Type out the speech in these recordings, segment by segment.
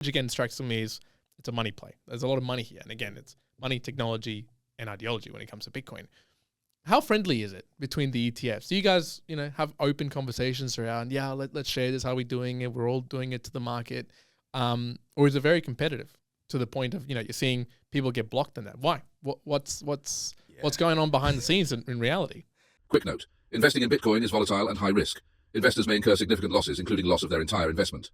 which again strikes me as it's a money play. There's a lot of money here. And again, it's money, technology, and ideology when it comes to Bitcoin. How friendly is it between the ETFs? Do you guys, have open conversations around, let's share this, how are we doing it? We're all doing it to the market. Or is it very competitive to the point of, you're seeing people get blocked in that? Why? What's going on behind the scenes in reality? Quick note. Investing in Bitcoin is volatile and high risk. Investors may incur significant losses, including loss of their entire investment.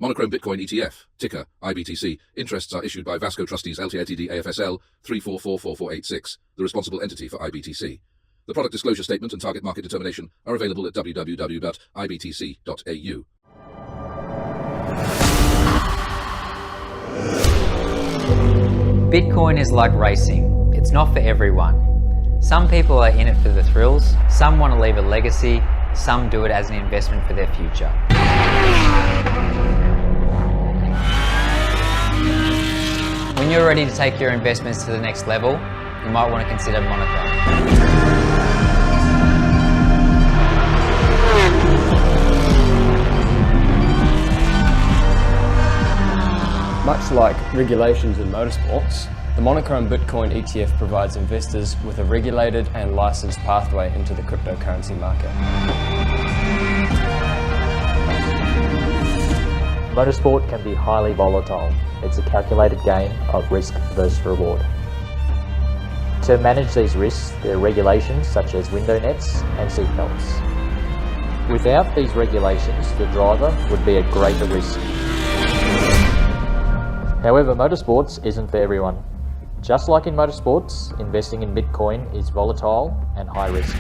Monochrome Bitcoin ETF, ticker IBTC. Interests are issued by Vasco Trustees Ltd AFSL 344486, the responsible entity for IBTC. The product disclosure statement and target market determination are available at www.ibtc.au. Bitcoin is like racing. It's not for everyone. Some people are in it for the thrills, some want to leave a legacy, some do it as an investment for their future. When you're ready to take your investments to the next level, you might want to consider Monochrome. Much like regulations in motorsports, the Monochrome Bitcoin ETF provides investors with a regulated and licensed pathway into the cryptocurrency market. Motorsport can be highly volatile. It's a calculated game of risk versus reward. To manage these risks, there are regulations such as window nets and seatbelts. Without these regulations, the driver would be at greater risk. However, motorsports isn't for everyone. Just like in motorsports, investing in Bitcoin is volatile and high risk.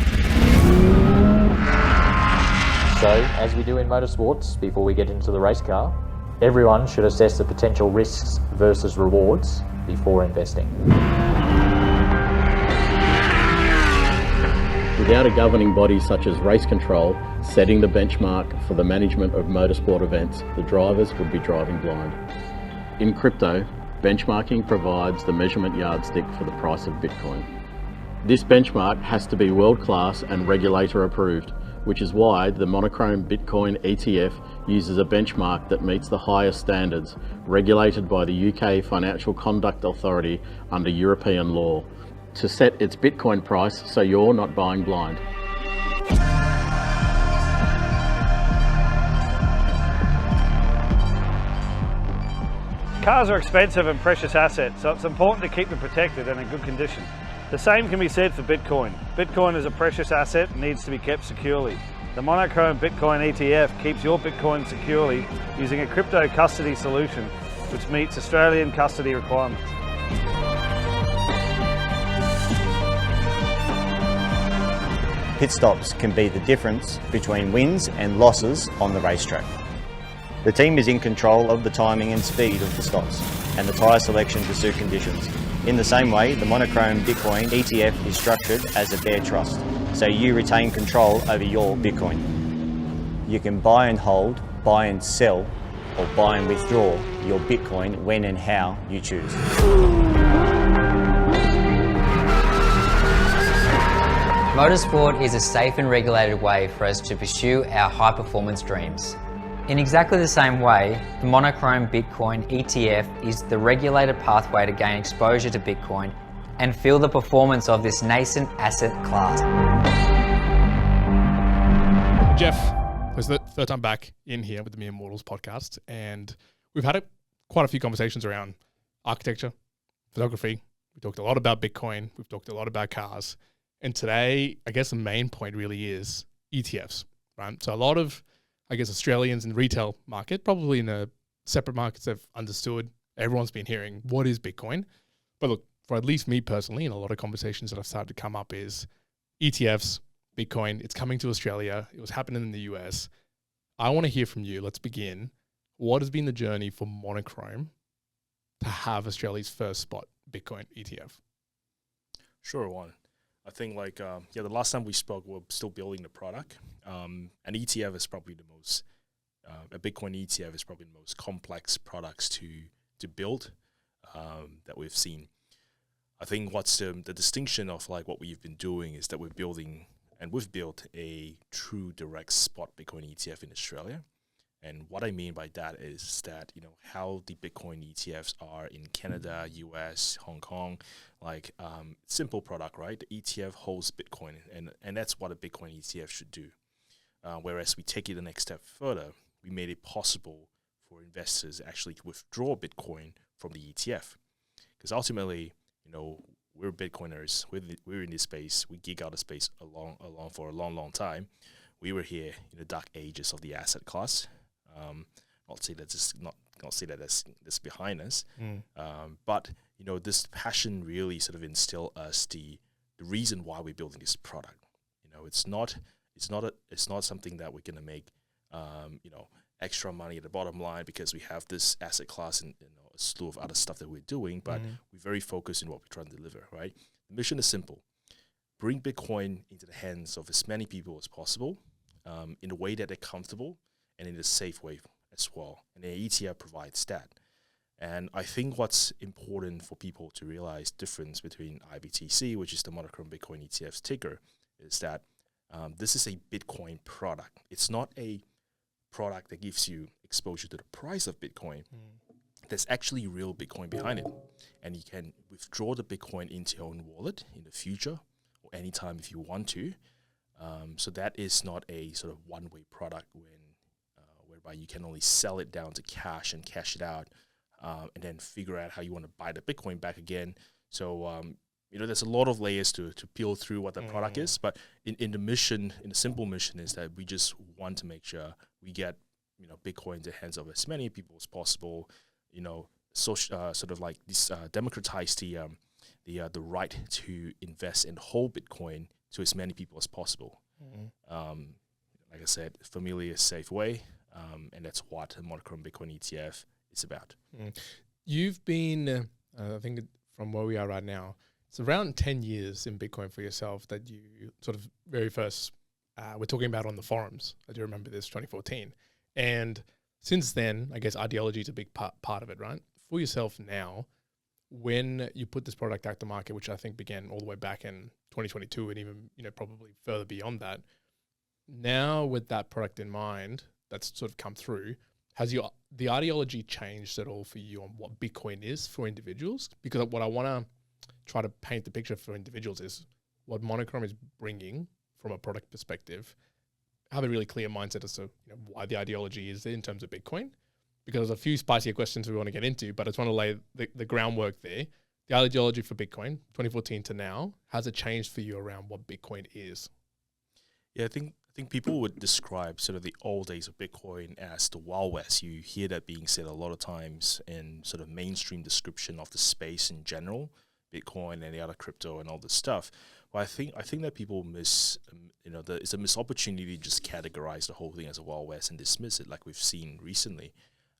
So, as we do in motorsports, before we get into the race car, everyone should assess the potential risks versus rewards before investing. Without a governing body such as race control setting the benchmark for the management of motorsport events, the drivers would be driving blind. In crypto, benchmarking provides the measurement yardstick for the price of Bitcoin. This benchmark has to be world-class and regulator approved, which is why the Monochrome Bitcoin ETF uses a benchmark that meets the highest standards, regulated by the UK Financial Conduct Authority under European law, to set its Bitcoin price so you're not buying blind. Cars are expensive and precious assets, so it's important to keep them protected and in good condition. The same can be said for Bitcoin. Bitcoin is a precious asset and needs to be kept securely. The Monochrome Bitcoin ETF keeps your Bitcoin securely using a crypto custody solution which meets Australian custody requirements. Pit stops can be the difference between wins and losses on the racetrack. The team is in control of the timing and speed of the stops and the tyre selection to suit conditions. In the same way, the Monochrome Bitcoin ETF is structured as a bare trust, so you retain control over your Bitcoin. You can buy and hold, buy and sell, or buy and withdraw your Bitcoin when and how you choose. Motorsport is a safe and regulated way for us to pursue our high-performance dreams. In exactly the same way, the Monochrome Bitcoin ETF is the regulated pathway to gain exposure to Bitcoin and feel the performance of this nascent asset class. Jeff, it's the third time back in here with the Mere Mortals podcast, and we've had quite a few conversations around architecture, photography. We talked a lot about Bitcoin. We've talked a lot about cars. And today, I guess the main point really is ETFs, right? So a lot of, Australians in the retail market, probably in a separate markets, have understood. Everyone's been hearing, what is Bitcoin? But look, for at least me personally, and a lot of conversations that I've started to come up is ETFs, Bitcoin, it's coming to Australia. It was happening in the US. I want to hear from you. Let's begin. What has been the journey for Monochrome to have Australia's first spot Bitcoin ETF? Sure, one. I think the last time we spoke, we're still building the product. An ETF is probably the most, a Bitcoin ETF is probably the most complex products to build that we've seen. I think what's the distinction of what we've been doing is that we've built a true direct spot Bitcoin ETF in Australia. And what I mean by that is that, how the Bitcoin ETFs are in Canada, US, Hong Kong, simple product, right? The ETF holds Bitcoin, and that's what a Bitcoin ETF should do. Whereas we take it the next step further, we made it possible for investors actually to withdraw Bitcoin from the ETF. Because ultimately, we're Bitcoiners, we're in this space, we geek out the space along for a long time. We were here in the dark ages of the asset class. Not say that that's behind us, but this passion really sort of instilled us the reason why we're building this product. It's not something that we're gonna make extra money at the bottom line because we have this asset class and a slew of other stuff that we're doing, but we're very focused in what we're trying to deliver. Right, the mission is simple: bring Bitcoin into the hands of as many people as possible, in a way that they're comfortable and in a safe way as well. And the ETF provides that. And I think what's important for people to realize difference between IBTC, which is the Monochrome Bitcoin ETF's ticker, is that this is a Bitcoin product. It's not a product that gives you exposure to the price of Bitcoin. There's actually real Bitcoin behind it. And you can withdraw the Bitcoin into your own wallet in the future or anytime if you want to. So that is not a sort of one-way product whereby you can only sell it down to cash and cash it out, and then figure out how you want to buy the Bitcoin back again. So, there's a lot of layers to peel through what the product is. But in the simple mission is that we just want to make sure we get, Bitcoin into the hands of as many people as possible, democratize the right to invest and hold Bitcoin to as many people as possible. Like I said, familiar, safe way, and that's what the Monochrome Bitcoin ETF is about. You've been, I think from where we are right now, it's around 10 years in Bitcoin for yourself that you sort of very first, we're talking about on the forums. I do remember this, 2014. And since then, I guess ideology is a big part of it, right? For yourself now, when you put this product out to market, which I think began all the way back in 2022 and even, probably further beyond that, now with that product in mind, that's sort of come through, has the ideology changed at all for you on what Bitcoin is for individuals? Because what I want to try to paint the picture for individuals is what Monochrome is bringing from a product perspective, have a really clear mindset as to why the ideology is there in terms of Bitcoin. Because there's a few spicier questions we want to get into, but I just want to lay the groundwork there. The ideology for Bitcoin, 2014 to now, has it changed for you around what Bitcoin is? Yeah, I think people would describe sort of the old days of Bitcoin as the Wild West. You hear that being said a lot of times in sort of mainstream description of the space in general, Bitcoin and the other crypto and all this stuff. Well, I think that people it's a missed opportunity to just categorize the whole thing as a Wild West and dismiss it like we've seen recently.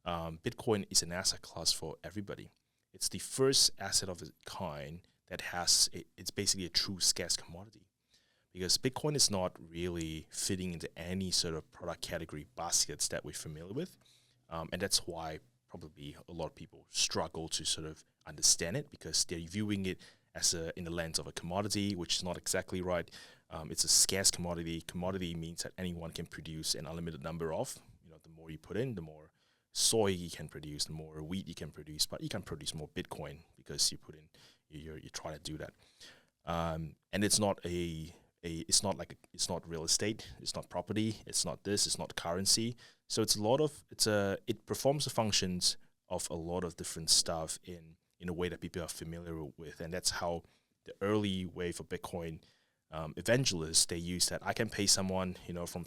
Bitcoin is an asset class for everybody. It's the first asset of its kind that it's basically a true scarce commodity, because Bitcoin is not really fitting into any sort of product category baskets that we're familiar with. And that's why probably a lot of people struggle to sort of understand it, because they're viewing it as in the lens of a commodity, which is not exactly right. It's a scarce commodity. Commodity means that anyone can produce an unlimited number of. The more you put in, the more soy you can produce, the more wheat you can produce, but you can produce more Bitcoin because you put in, you're trying to do that. And it's not it's not real estate, it's not property, it's not this, it's not currency. So it performs the functions of a lot of different stuff in a way that people are familiar with. And that's how the early wave of Bitcoin evangelists, they use that. I can pay someone, from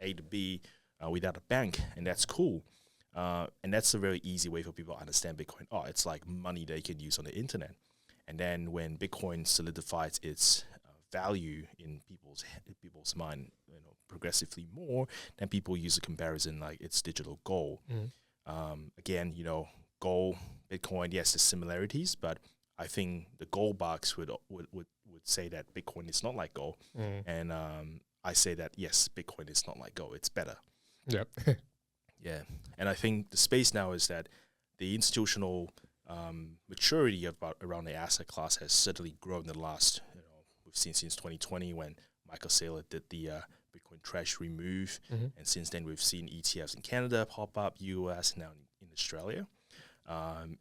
A to B without a bank, and that's cool. And that's a very easy way for people to understand Bitcoin. Oh, it's like money they can use on the internet. And then when Bitcoin solidifies its value in people's mind, progressively more, then people use a comparison like it's digital gold. Again, gold, Bitcoin, yes, there's similarities, but I think the gold box would say that Bitcoin is not like gold, and I say that yes, Bitcoin is not like gold. It's better. Yep. Yeah, and I think the space now is that the institutional maturity around the asset class has certainly grown in the last, we've seen since 2020 when Michael Saylor did the Bitcoin treasury move, and since then we've seen ETFs in Canada pop up, US, now in Australia,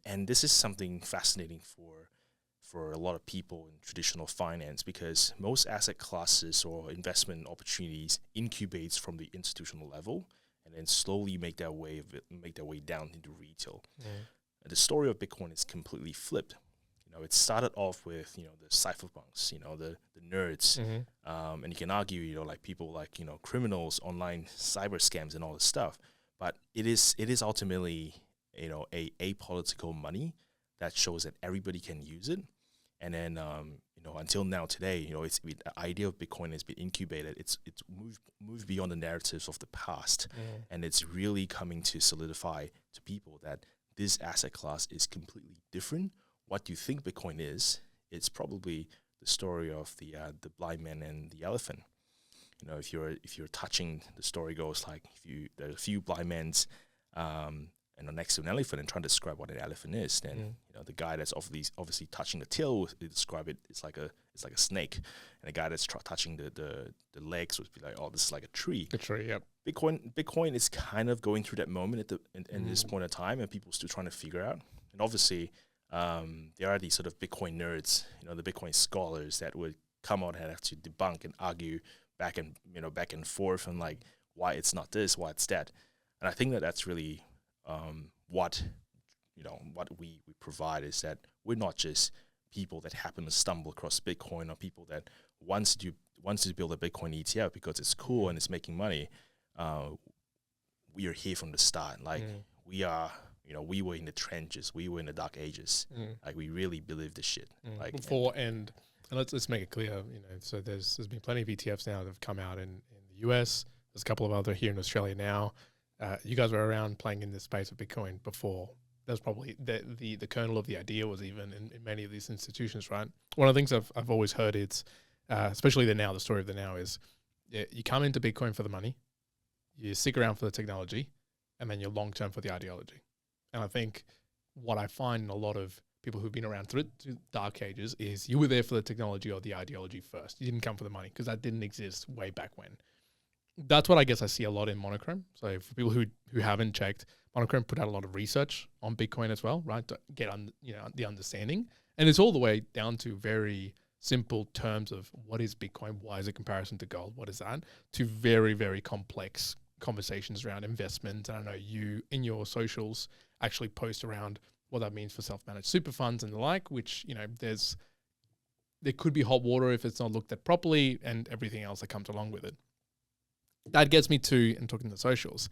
and this is something fascinating for a lot of people in traditional finance, because most asset classes or investment opportunities incubates from the institutional level and then slowly make their way down into retail. And the story of Bitcoin is completely flipped. It started off with the cypherpunks, the nerds, and you can argue like people like criminals, online cyber scams, and all this stuff. But it is ultimately a apolitical money that shows that everybody can use it. And then until now today, the idea of Bitcoin has been incubated. It's moved beyond the narratives of the past, and it's really coming to solidify to people that this asset class is completely different. What you think Bitcoin is, it's probably the story of the blind man and the elephant. If you're touching, the story goes like there's a few blind men's and next to an elephant and trying to describe what an elephant is, then the guy that's obviously touching the tail will describe it. It's like a snake, and the guy that's touching the legs would be like, oh, this is like a tree. A tree, yep. Bitcoin is kind of going through that moment at this point in time, and people are still trying to figure out. And obviously, there are these sort of Bitcoin nerds, the Bitcoin scholars that would come out and have to debunk and argue back and forth on like why it's not this, why it's that. And I think that's really what we provide, is that we're not just people that happen to stumble across Bitcoin, or people that wants to build a Bitcoin ETF because it's cool and it's making money. We are here from the start. Like we are, we were in the trenches, we were in the dark ages. Like we really believe this shit. Like and let's make it clear, so there's been plenty of ETFs now that have come out in the US. There's a couple of other here in Australia now. You guys were around playing in this space of Bitcoin before. There's probably the kernel of the idea was even in many of these institutions, right? One of the things I've always heard is, especially the story of the now is, you come into Bitcoin for the money, you stick around for the technology, and then you're long-term for the ideology. And I think what I find in a lot of people who've been around through the dark ages is you were there for the technology or the ideology first. You didn't come for the money because that didn't exist way back when. That's what I guess I see a lot in Monochrome. So for people who haven't checked, Monochrome put out a lot of research on Bitcoin as well, right? To get the understanding. And it's all the way down to very simple terms of what is Bitcoin, why is it comparison to gold, what is that, to very, very complex conversations around investment. And I know you in your socials actually post around what that means for self-managed super funds and the like, which, there could be hot water if it's not looked at properly, and everything else that comes along with it. That gets me to, and talking to the socials,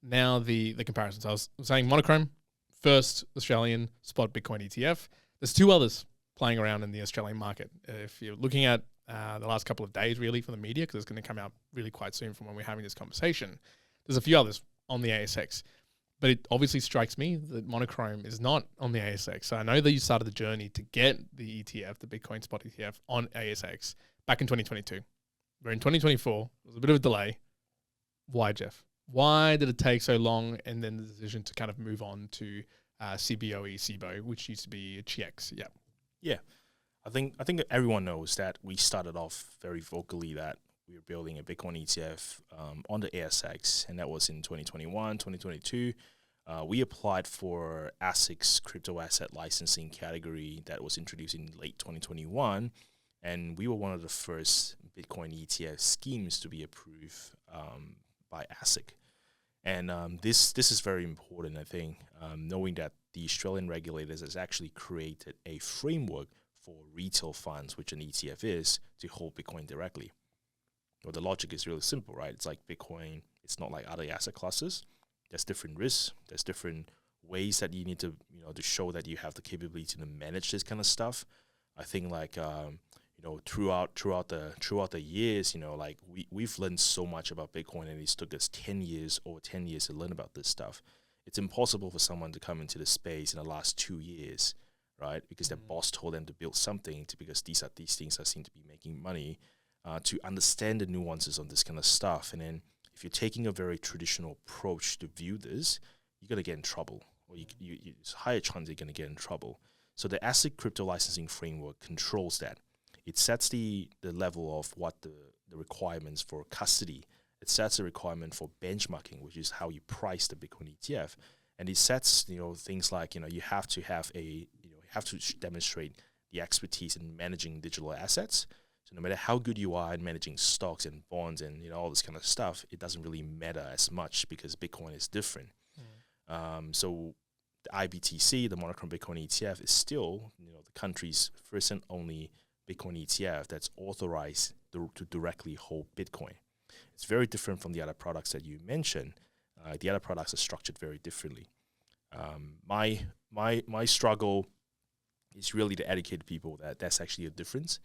now the comparisons. I was saying Monochrome, first Australian spot Bitcoin ETF. There's two others playing around in the Australian market. If you're looking at the last couple of days, really, from the media, because it's going to come out really quite soon from when we're having this conversation, there's a few others on the ASX. But it obviously strikes me that Monochrome is not on the ASX. So I know that you started the journey to get the ETF, the Bitcoin spot ETF, on ASX back in 2022. We're in 2024. There's a bit of a delay. Why, Jeff? Why did it take so long, and then the decision to kind of move on to Cboe, which used to be CX? Yeah. I think everyone knows that we started off very vocally that we were building a Bitcoin ETF on the ASX, and that was in 2021, 2022. We applied for ASIC's crypto asset licensing category that was introduced in late 2021, and we were one of the first Bitcoin ETF schemes to be approved by ASIC. And this is very important, I think, knowing that the Australian regulators has actually created a framework for retail funds, which an ETF is, to hold Bitcoin directly. Well, the logic is really simple, right? It's like Bitcoin, it's not like other asset classes. There's different risks. There's different ways that you need to, to show that you have the capability to manage this kind of stuff. I think like, throughout the years, we've learned so much about Bitcoin, and it's took us over 10 years to learn about this stuff. It's impossible for someone to come into the space in the last 2 years, right? Because their boss told them to build something because these things that seem to be making money, to understand the nuances on this kind of stuff. And then if you're taking a very traditional approach to view this, you're going to get in trouble, or it's a higher chance you're going to get in trouble. So the ASIC crypto licensing framework controls that. it sets the level of what the requirements for custody. It sets a requirement for benchmarking, which is how you price the Bitcoin ETF. And it sets, things like, you have to have demonstrate the expertise in managing digital assets. So no matter how good you are in managing stocks and bonds and, all this kind of stuff, it doesn't really matter as much because Bitcoin is different. So the IBTC, the Monochrome Bitcoin ETF, is still, the country's first and only Bitcoin ETF that's authorized to directly hold Bitcoin. It's very different from the other products that you mentioned. The other products are structured very differently. My struggle is really to educate people that that's actually a difference.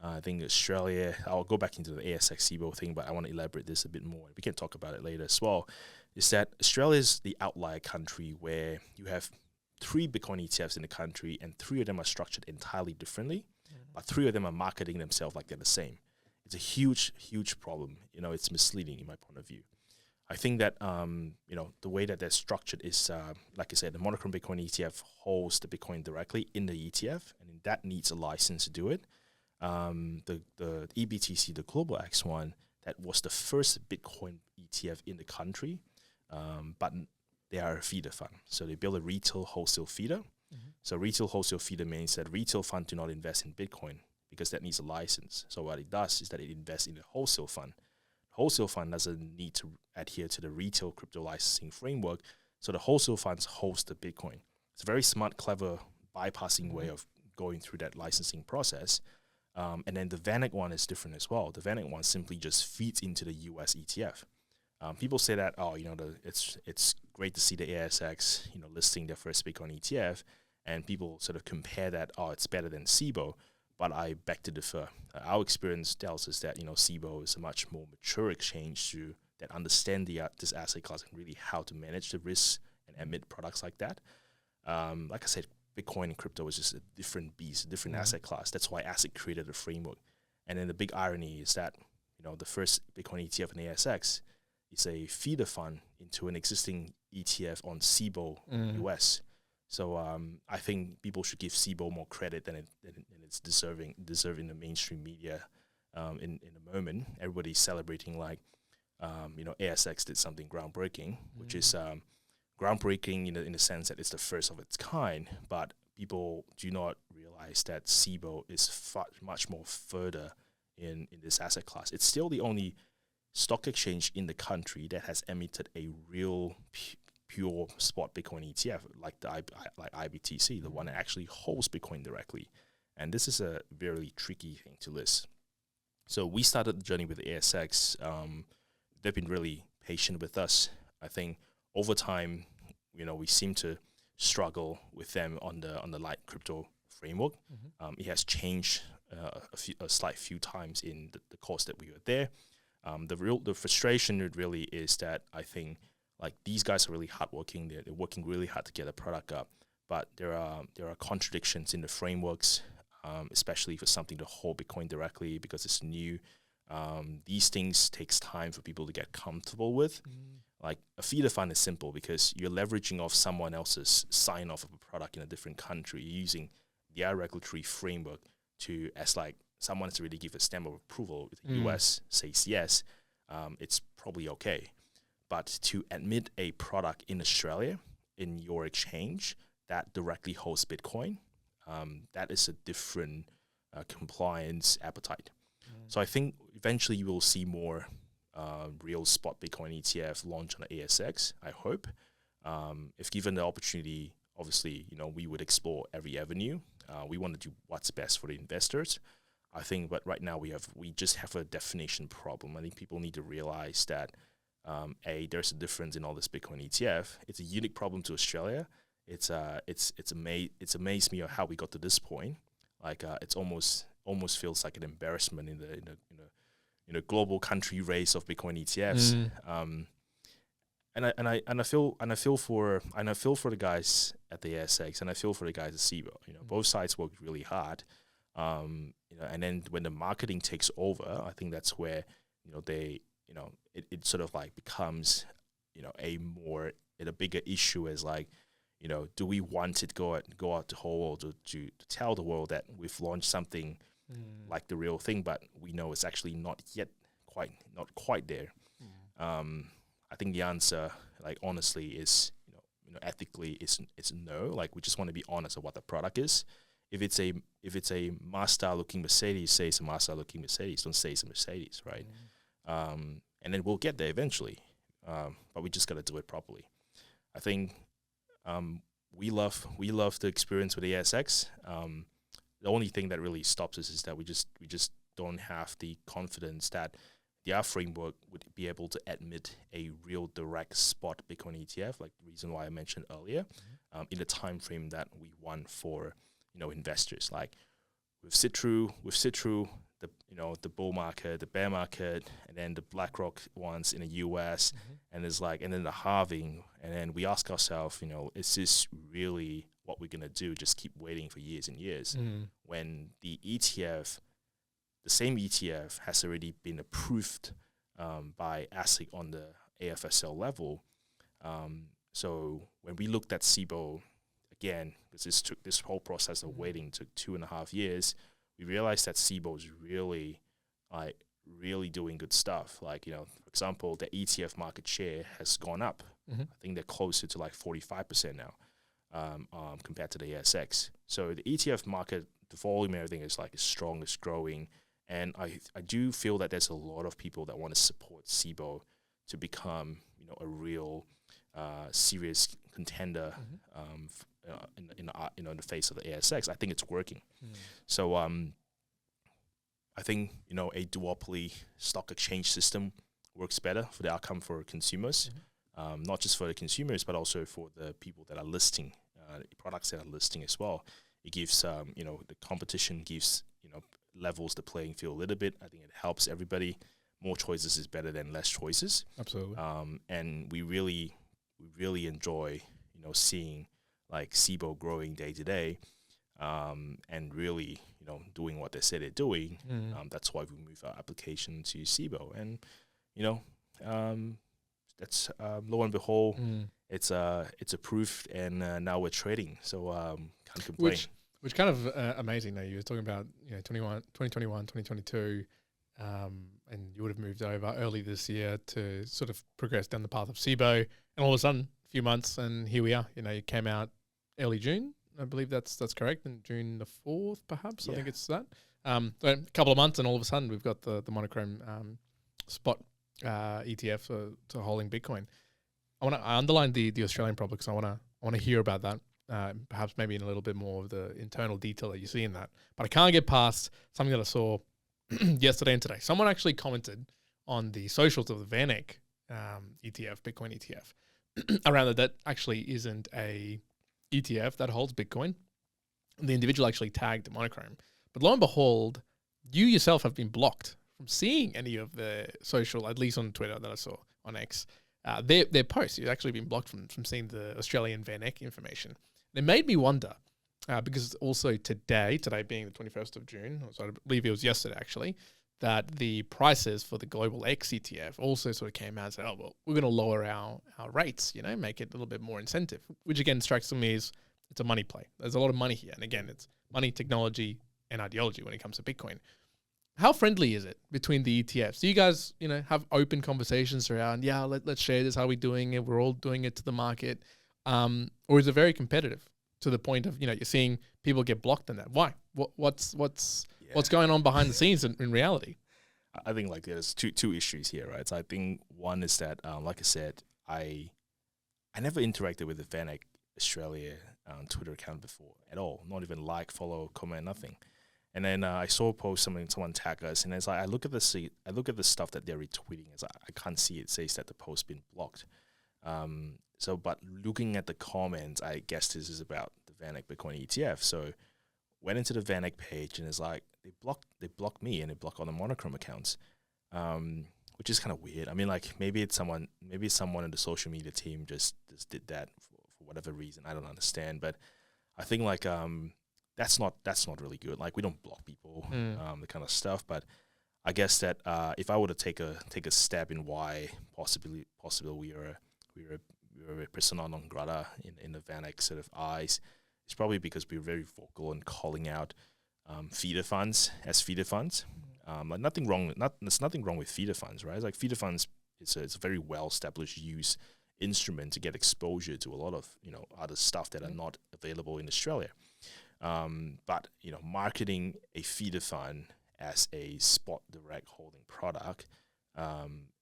I think Australia, I'll go back into the ASX Cboe thing, but I want to elaborate this a bit more. We can talk about it later as well. Is that Australia is the outlier country where you have 3 Bitcoin ETFs in the country and 3 of them are structured entirely differently, but 3 of them are marketing themselves like they're the same. It's a huge, huge problem. It's misleading in my point of view. I think that, the way that they're structured is, like I said, the Monochrome Bitcoin ETF holds the Bitcoin directly in the ETF, and that needs a license to do it. The EBTC, the Global X one, that was the first Bitcoin ETF in the country, but they are a feeder fund. So they build a retail wholesale feeder. So retail wholesale feeder means that retail funds do not invest in Bitcoin because that needs a license. So what it does is that it invests in a wholesale fund. Wholesale fund doesn't need to adhere to the retail crypto licensing framework, so the wholesale funds host the Bitcoin. It's a very smart, clever, bypassing way of going through that licensing process. And then the VanEck one is different as well. The VanEck one simply just feeds into the US ETF. People say that, it's great to see the ASX, listing their first Bitcoin ETF, and people sort of compare that, it's better than Cboe. But I beg to differ. Our experience tells us that Cboe is a much more mature exchange that understand this asset class and really how to manage the risks and emit products like that. Like I said, Bitcoin and crypto is just a different beast, a different asset class. That's why ASIC created a framework. And then the big irony is that the first Bitcoin ETF in the ASX is a feeder fund into an existing ETF on Cboe US. So I think people should give Cboe more credit than it's deserving the mainstream media in the moment. Everybody's celebrating ASX did something groundbreaking, which is groundbreaking in the sense that it's the first of its kind, but people do not realize that Cboe is much more further in this asset class. It's still the only stock exchange in the country that has emitted a real pure spot Bitcoin ETF like IBTC, the one that actually holds Bitcoin directly. And this is a very tricky thing to list. So we started the journey with the ASX. They've been really patient with us. I think over time, we seem to struggle with them on the light crypto framework. It has changed a slight few times in the course that we were there. The frustration really is that I think these guys are really hardworking. They're working really hard to get a product up, but there are contradictions in the frameworks, especially for something to hold Bitcoin directly because it's new. These things takes time for people to get comfortable with. Like a feeder fund is simple because you're leveraging off someone else's sign off of a product in a different country, using their regulatory framework as someone has to really give a stamp of approval. If the US says yes, it's probably okay. But to admit a product in Australia in your exchange that directly hosts Bitcoin, that is a different compliance appetite. So I think eventually you will see more real spot Bitcoin ETF launch on the ASX, I hope. If given the opportunity, obviously, we would explore every avenue. We want to do what's best for the investors. I think, but right now we just have a definition problem. I think people need to realize that there's a difference in all this Bitcoin ETF. It's a unique problem to Australia. It's amazed me of how we got to this point. It's almost feels like an embarrassment in the global country race of Bitcoin ETFs. And I feel for the guys at the ASX, and I feel for the guys at Cboe. Both sides worked really hard. And then when the marketing takes over, I think that's where it sort of becomes a bigger issue as do we want it go out to whole world to tell the world that we've launched something like the real thing, but we know it's actually not quite there. I think the answer, like honestly, is ethically is no. Like we just want to be honest of what the product is. If it's a Mazda looking Mercedes, say it's a Mazda looking Mercedes. Don't say it's a Mercedes, right? And then we'll get there eventually. But we just got to do it properly. I think we love the experience with ASX. The only thing that really stops us is that we just don't have the confidence that their framework would be able to admit a real direct spot Bitcoin ETF, like the reason why I mentioned earlier, in the time frame that we want for investors. Like we've sit through the the bull market, the bear market, and then the BlackRock ones in the US, and then the halving, and then we ask ourselves, is this really what we're gonna do? Just keep waiting for years and years when the same ETF has already been approved by ASIC on the AFSL level. So when we looked at Cboe again, because this whole process of waiting took 2.5 years, we realized that Cboe is really doing good stuff. Like, for example, the ETF market share has gone up. I think they're closer to like 45% now compared to the ASX. So the ETF market, the volume and everything is like strong, it's growing. And I do feel that there's a lot of people that want to support Cboe to become, a real serious contender in the face of the ASX. I think it's working. So I think a duopoly stock exchange system works better for the outcome for consumers, not just for the consumers but also for the people that are listing products that are listing as well. It gives the competition gives levels the playing field a little bit. I think it helps everybody. More choices is better than less choices. Absolutely. And we really enjoy seeing like Cboe growing day to day, and really doing what they say they're doing. That's why we move our application to Cboe, and that's lo and behold, it's approved, and now we're trading. So can't complain. Which kind of amazing. You were talking about 2021, 2022, and you would have moved over early this year to sort of progress down the path of Cboe, and all of a sudden, a few months, and here we are. You came out early June, I believe that's correct, and June the 4th, perhaps. Yeah. I think it's that. So a couple of months, and all of a sudden, we've got the Monochrome spot ETF to holding Bitcoin. I underline the Australian problem because I want to hear about that. Perhaps maybe in a little bit more of the internal detail that you see in that. But I can't get past something that I saw yesterday and today. Someone actually commented on the socials of the VanEck ETF, Bitcoin ETF, around that actually isn't a ETF that holds Bitcoin. The individual actually tagged Monochrome. But lo and behold, you yourself have been blocked from seeing any of the social, at least on Twitter that I saw on X, their posts. You've actually been blocked from seeing the Australian VanEck information. It made me wonder, because also today being the 21st of June, so I believe it was yesterday actually, that the prices for the Global X ETF also sort of came out and said, we're going to lower our rates, make it a little bit more incentive, which again strikes me as it's a money play. There's a lot of money here. And again, it's money, technology, and ideology when it comes to Bitcoin. How friendly is it between the ETFs? Do you guys, have open conversations around, let's share this, how are we doing it? We're all doing it to the market. Or is it very competitive to the point of, you're seeing people get blocked in that? Why? What's going on behind the scenes in reality? I think like there's two issues here, right? So I think one is that, like I said, I never interacted with the VanEck Australia Twitter account before at all. Not even follow, comment, nothing. And then I saw a post, someone tag us, and it's like I look at the stuff that they're retweeting. It's like, I can't see it says that the post been blocked. But looking at the comments, I guess this is about the VanEck Bitcoin ETF. So went into the VanEck page, and it's like they blocked me, and they blocked all the Monochrome accounts, which is kind of weird. I mean, like maybe someone in the social media team just did that for whatever reason. I don't understand, but I think like that's not really good. Like we don't block people, the kind of stuff. But I guess that if I were to take a step in why possibly we are a persona non grata in the VanEck sort of eyes, it's probably because we're very vocal in calling out feeder funds as feeder funds. Like there's nothing wrong with feeder funds, right? Like feeder funds, it's a very well established use instrument to get exposure to a lot of other stuff that are not available in Australia. But marketing a feeder fund as a spot direct holding product,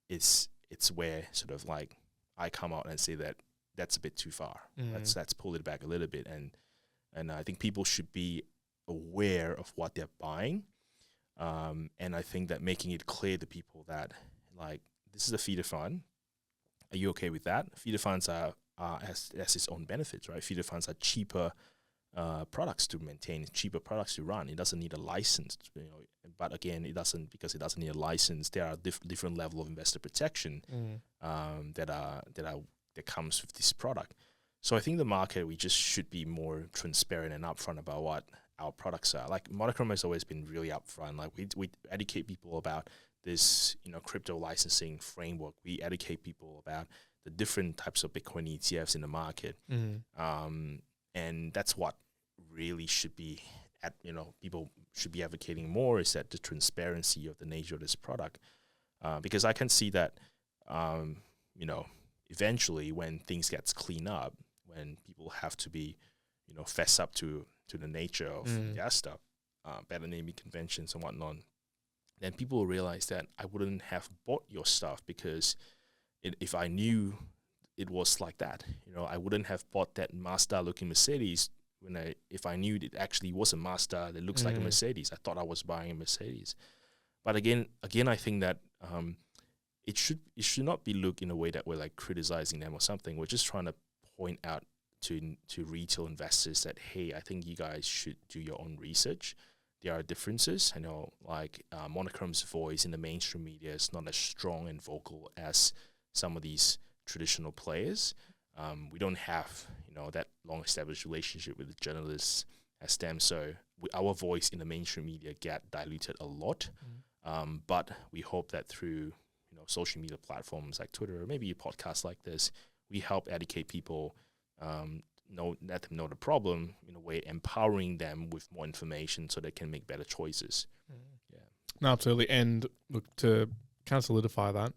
it's where sort of like I come out and say that that's a bit too far. Let's pull it back a little bit, and I think people should be aware of what they're buying, and I think that making it clear to people that like this is a feeder fund. Are you okay with that? Feeder funds has its own benefits, right? Feeder funds are cheaper products to maintain, cheaper products to run. It doesn't need a license, but again, it doesn't need a license. There are different level of investor protection that comes with this product. So I think the market, we just should be more transparent and upfront about what our products are. Like Monochrome has always been really upfront. Like we educate people about this, crypto licensing framework. We educate people about the different types of Bitcoin ETFs in the market. And that's what really should be people should be advocating more, is that the transparency of the nature of this product. Because I can see that, eventually when things gets cleaned up, when people have to be, fess up to the nature of their stuff, better naming conventions and whatnot, then people will realize that I wouldn't have bought your stuff because if I knew it was like that, I wouldn't have bought that Mazda-looking Mercedes if I knew it actually was a Mazda that looks like a Mercedes. I thought I was buying a Mercedes. But again, I think that it should not be looked in a way that we're like criticizing them or something. We're just trying to point out to retail investors that, hey, I think you guys should do your own research. There are differences. I know, like Monochrome's voice in the mainstream media is not as strong and vocal as some of these traditional players. We don't have, that long-established relationship with the journalists as them. So our voice in the mainstream media get diluted a lot. But we hope that through, social media platforms like Twitter or maybe a podcast like this, we help educate people, let them know the problem in a way, empowering them with more information so they can make better choices. No, absolutely. And look, to kind of solidify that,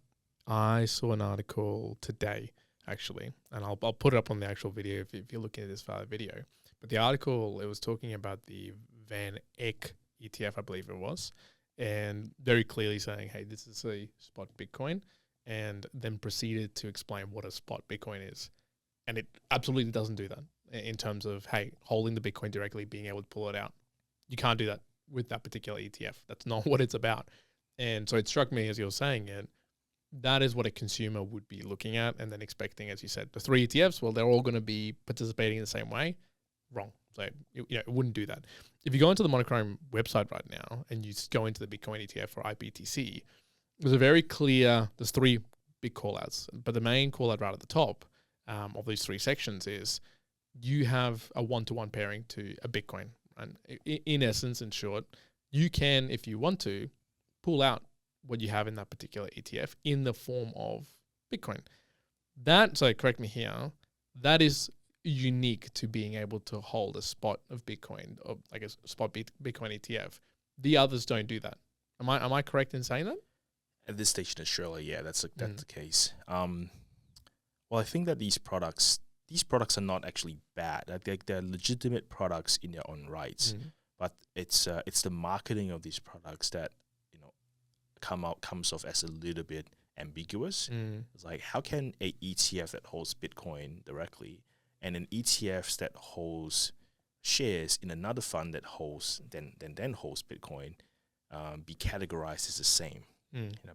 I saw an article today, actually, and I'll put it up on the actual video if you're looking at this via video. But the article, it was talking about the Van Eck ETF, I believe it was, and very clearly saying, hey, this is a spot Bitcoin, and then proceeded to explain what a spot Bitcoin is. And it absolutely doesn't do that in terms of, hey, holding the Bitcoin directly, being able to pull it out. You can't do that with that particular ETF. That's not what it's about. And so it struck me as you're saying it, that is what a consumer would be looking at and then expecting, as you said, the three ETFs, well, they're all going to be participating in the same way. Wrong. So, it wouldn't do that. If you go into the Monochrome website right now and you go into the Bitcoin ETF or IBTC, there's a very clear, there's three big call-outs, but the main call-out right at the top of these three sections is you have a one-to-one pairing to a Bitcoin. And in essence, in short, you can, if you want to, pull out what you have in that particular ETF in the form of Bitcoin. So correct me here, that is unique to being able to hold a spot of Bitcoin, or I guess spot Bitcoin ETF. The others don't do that. Am I correct in saying that? At this stage in Australia, yeah, that's the case. Well, I think that these products are not actually bad. They're legitimate products in their own rights, but it's the marketing of these products that comes off as a little bit ambiguous. It's like, how can a ETF that holds Bitcoin directly and an ETF that holds shares in another fund that holds then holds Bitcoin be categorized as the same?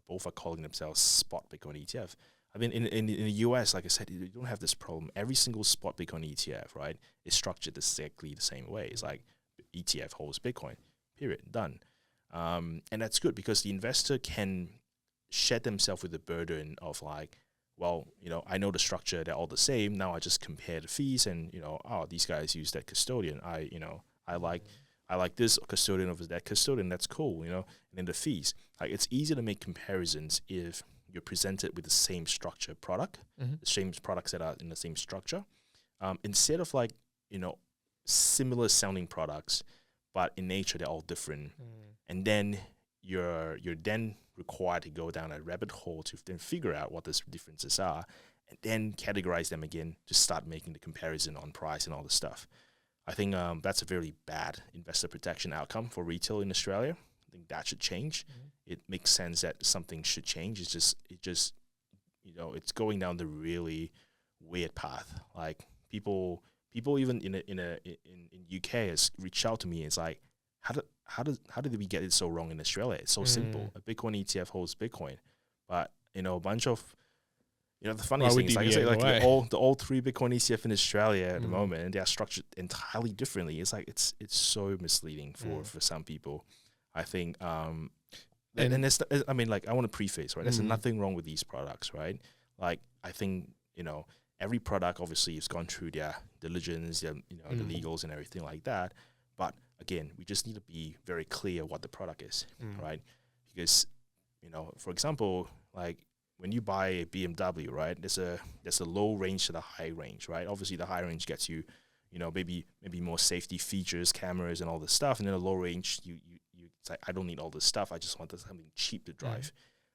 Both are calling themselves spot Bitcoin ETF. I mean, in the US, like I said, you don't have this problem. Every single spot Bitcoin ETF, right, is structured exactly the same way. It's like ETF holds Bitcoin, period, done. And that's good because the investor can shed themselves with the burden of like, well, I know the structure, they're all the same. Now I just compare the fees and, these guys use that custodian. I like this custodian over that custodian. That's cool, and then the fees. Like, it's easy to make comparisons if you're presented with the same structure product, the same products that are in the same structure. Instead of like, similar sounding products, but in nature they're all different. And then you're then required to go down a rabbit hole to then figure out what those differences are, and then categorize them again to start making the comparison on price and all this stuff. I think that's a very bad investor protection outcome for retail in Australia. I think that should change. It makes sense that something should change. It just it's going down the really weird path. Like people even in UK has reached out to me. It's like, how did we get it so wrong in Australia? It's so simple. A Bitcoin ETF holds Bitcoin, but a bunch of the funniest thing is like the all three Bitcoin ETF in Australia at the moment, and they are structured entirely differently. It's like it's so misleading for some people. I think and there's, I mean, like, I want to preface, right? There's nothing wrong with these products, right? Like, I think every product obviously has gone through their diligence, the legals and everything like that. But again, we just need to be very clear what the product is, right? Because for example, like, when you buy a BMW, right, there's a low range to the high range, right? Obviously, the high range gets you, maybe more safety features, cameras, and all this stuff. And then the low range, you it's like, I don't need all this stuff. I just want something cheap to drive.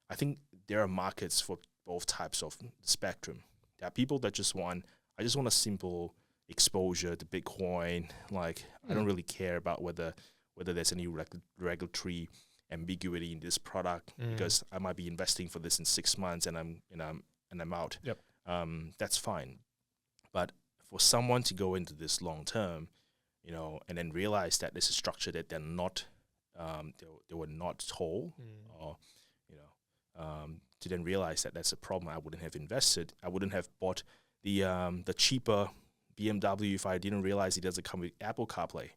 I think there are markets for both types of spectrum. There are people that I just want a simple exposure to Bitcoin. Like, I don't really care about whether there's any regulatory ambiguity in this product, because I might be investing for this in 6 months and I'm out. Yep. That's fine. But for someone to go into this long term, and then realize that this is structured that they're not, they were not told, or to then realize that that's a problem, I wouldn't have invested. I wouldn't have bought the cheaper BMW if I didn't realize it doesn't come with Apple CarPlay.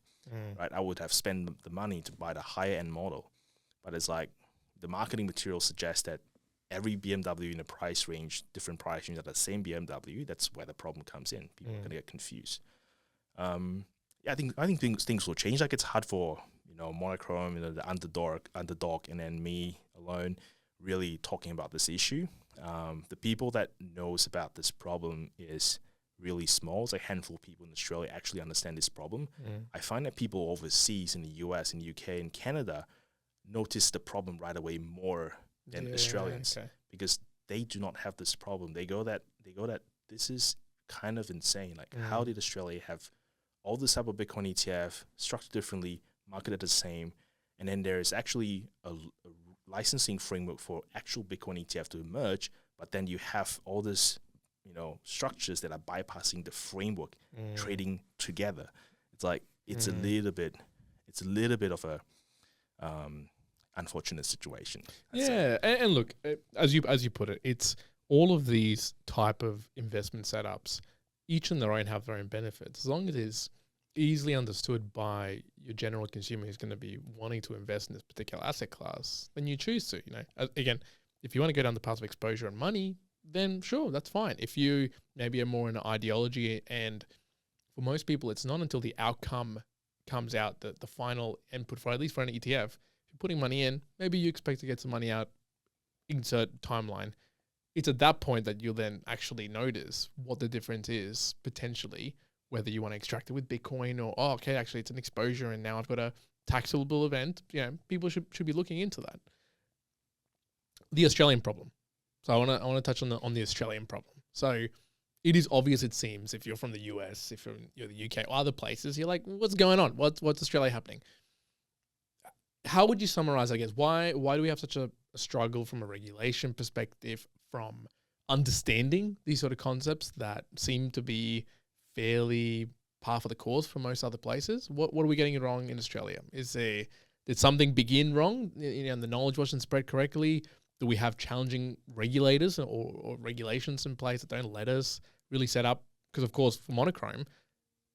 Right? I would have spent the money to buy the higher end model. But it's like the marketing material suggests that every BMW in a price range, different price range, are the same BMW. That's where the problem comes in. People are going to get confused. I think things will change. Like, it's hard for Monochrome, the underdog, and then me alone really talking about this issue. The people that knows about this problem is really small. It's a handful of people in Australia actually understand this problem. I find that people overseas in the US, in UK, and Canada notice the problem right away more than Australians, because they do not have this problem. They go that this is kind of insane. Like, how did Australia have all this type of Bitcoin ETF structured differently, marketed the same, and then there is actually a licensing framework for actual Bitcoin ETF to emerge, but then you have all this structures that are bypassing the framework, trading together. It's like it's a little bit of a unfortunate situation. And look, as you put it, it's all of these type of investment setups, each on their own have their own benefits. As long as it is easily understood by your general consumer who's going to be wanting to invest in this particular asset class, then you choose to. Again, if you want to go down the path of exposure and money, then sure, that's fine. If you maybe are more in ideology, and for most people, it's not until the outcome comes out, that the final input for, at least for an ETF, if you're putting money in, maybe you expect to get some money out, insert timeline. It's at that point that you'll then actually notice what the difference is, potentially, whether you want to extract it with Bitcoin or, actually it's an exposure and now I've got a taxable event. People should be looking into that. The Australian problem. So I want to touch on the Australian problem. So it is obvious, it seems, if you're from the US, if you're the UK or other places, you're like, what's going on? What's Australia happening? How would you summarize, I guess, why do we have such a struggle from a regulation perspective, from understanding these sort of concepts that seem to be fairly par for the course for most other places? What are we getting wrong in Australia? Did something begin wrong? The knowledge wasn't spread correctly? Do we have challenging regulators or regulations in place that don't let us really set up? Because, of course, for Monochrome,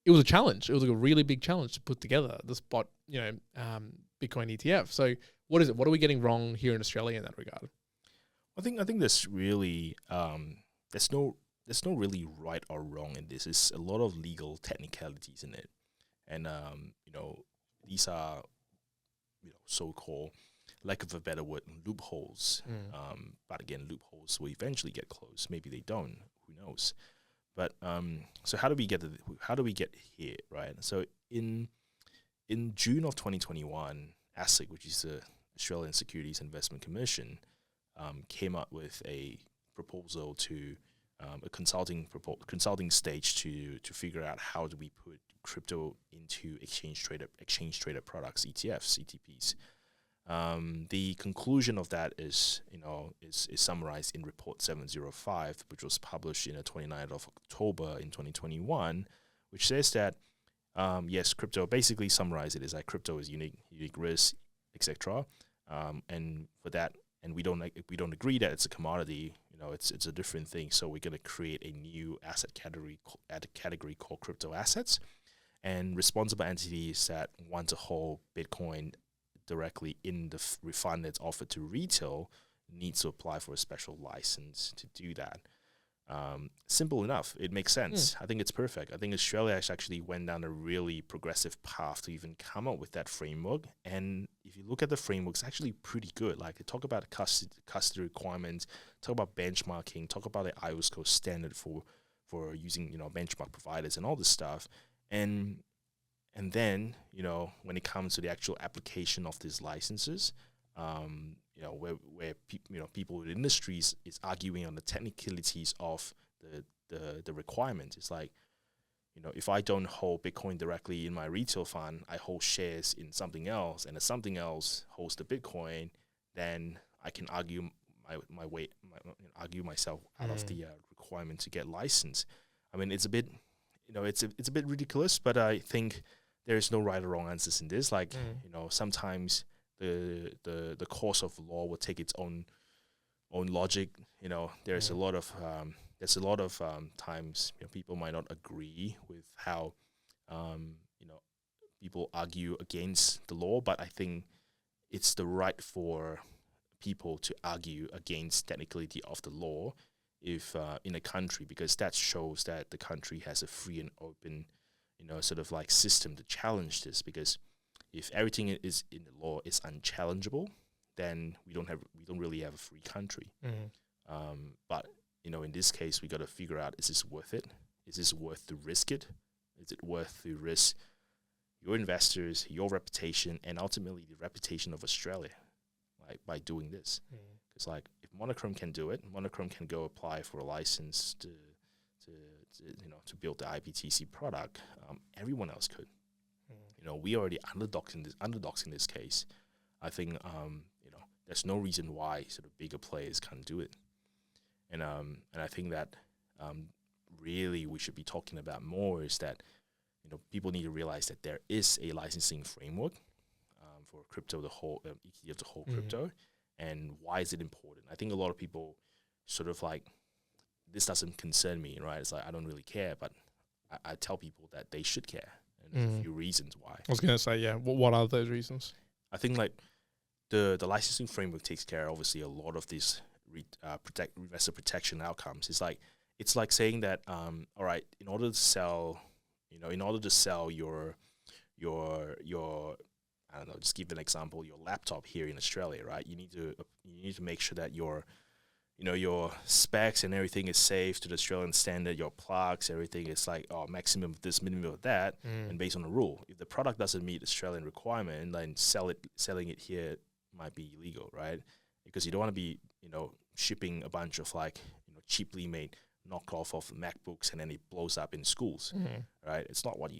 it was a challenge. It was a really big challenge to put together the spot, Bitcoin ETF. So what is it? What are we getting wrong here in Australia in that regard? I think there's really there's no really right or wrong in this. It's a lot of legal technicalities in it, and these are so-called, lack of a better word, loopholes. But again, loopholes will eventually get closed. Maybe they don't. Who knows? But so how do we get here, right? So in in June of 2021, ASIC, which is the Australian Securities Investment Commission, came up with a proposal to a consulting stage to figure out how do we put crypto into exchange traded products, ETFs, ETPs. The conclusion of that is summarized in Report 705, which was published in the 29th of October in 2021, which says that yes, crypto, basically summarize it is like crypto is unique risk, etc. And for that, and we don't agree that it's a commodity. It's a different thing. So we're going to create a new asset category called crypto assets, and responsible entities that want to hold Bitcoin directly in the refund that's offered to retail needs to apply for a special license to do that. Simple enough. It makes sense. I think it's perfect. I think Australia actually went down a really progressive path to even come up with that framework. And if you look at the framework, it's actually pretty good. Like they talk about custody requirements, talk about benchmarking, talk about the IOSCO standard for using benchmark providers and all this stuff. And then when it comes to the actual application of these licenses, where people with industries is arguing on the technicalities of the requirements. It's like, if I don't hold Bitcoin directly in my retail fund, I hold shares in something else, and if something else holds the Bitcoin, then I can argue myself out of the requirement to get licensed. I mean, it's a bit, it's a bit ridiculous, but I think there is no right or wrong answers in this. Like, sometimes the course of law will take its own logic. There's a lot of times people might not agree with how people argue against the law, but I think it's the right for people to argue against technicality of the law if in a country, because that shows that the country has a free and open sort of like system to challenge this. Because if everything is in the law is unchallengeable, then we don't really have a free country. But in this case, we got to figure out: is this worth it? Is this worth to risk it? Is it worth to risk your investors, your reputation, and ultimately the reputation of Australia, like by doing this? Because like if Monochrome can do it, Monochrome can go apply for a license to build the IBTC product. Everyone else could. We already underdogs in this case. I think there's no reason why sort of bigger players can't do it. And I think that really we should be talking about more is that people need to realize that there is a licensing framework for crypto, the whole ETF, the whole crypto, and why is it important? I think a lot of people sort of like, this doesn't concern me, right? It's like I don't really care, but I tell people that they should care. And there's a few reasons why. I was going to say, yeah. What are those reasons? I think like the licensing framework takes care of obviously a lot of these investor protection outcomes. It's like saying that all right, in order to sell your I don't know, just give an example, your laptop here in Australia, right? You need to make sure that your specs and everything is safe to the Australian standard, your plugs, everything is like, maximum of this, minimum of that, and based on a rule. If the product doesn't meet Australian requirement, then selling it here might be illegal, right? Because you don't want to be, shipping a bunch of like, cheaply made knockoff of MacBooks and then it blows up in schools, right? It's not what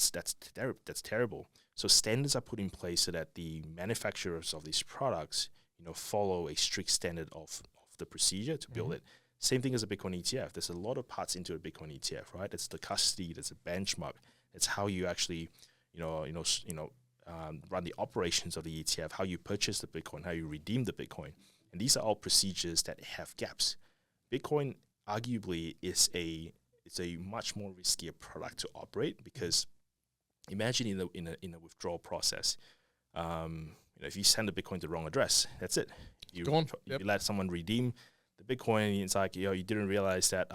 that's terrible. So standards are put in place so that the manufacturers of these products, follow a strict standard of the procedure to build it. Same thing as a Bitcoin ETF. There's a lot of parts into a Bitcoin ETF, right? It's the custody, there's a benchmark. It's how you actually, run the operations of the ETF, how you purchase the Bitcoin, how you redeem the Bitcoin. And these are all procedures that have gaps. Bitcoin arguably is a much more riskier product to operate because imagine in a withdrawal process, if you send the Bitcoin to the wrong address, that's it. You let someone redeem the Bitcoin. It's like you didn't realize that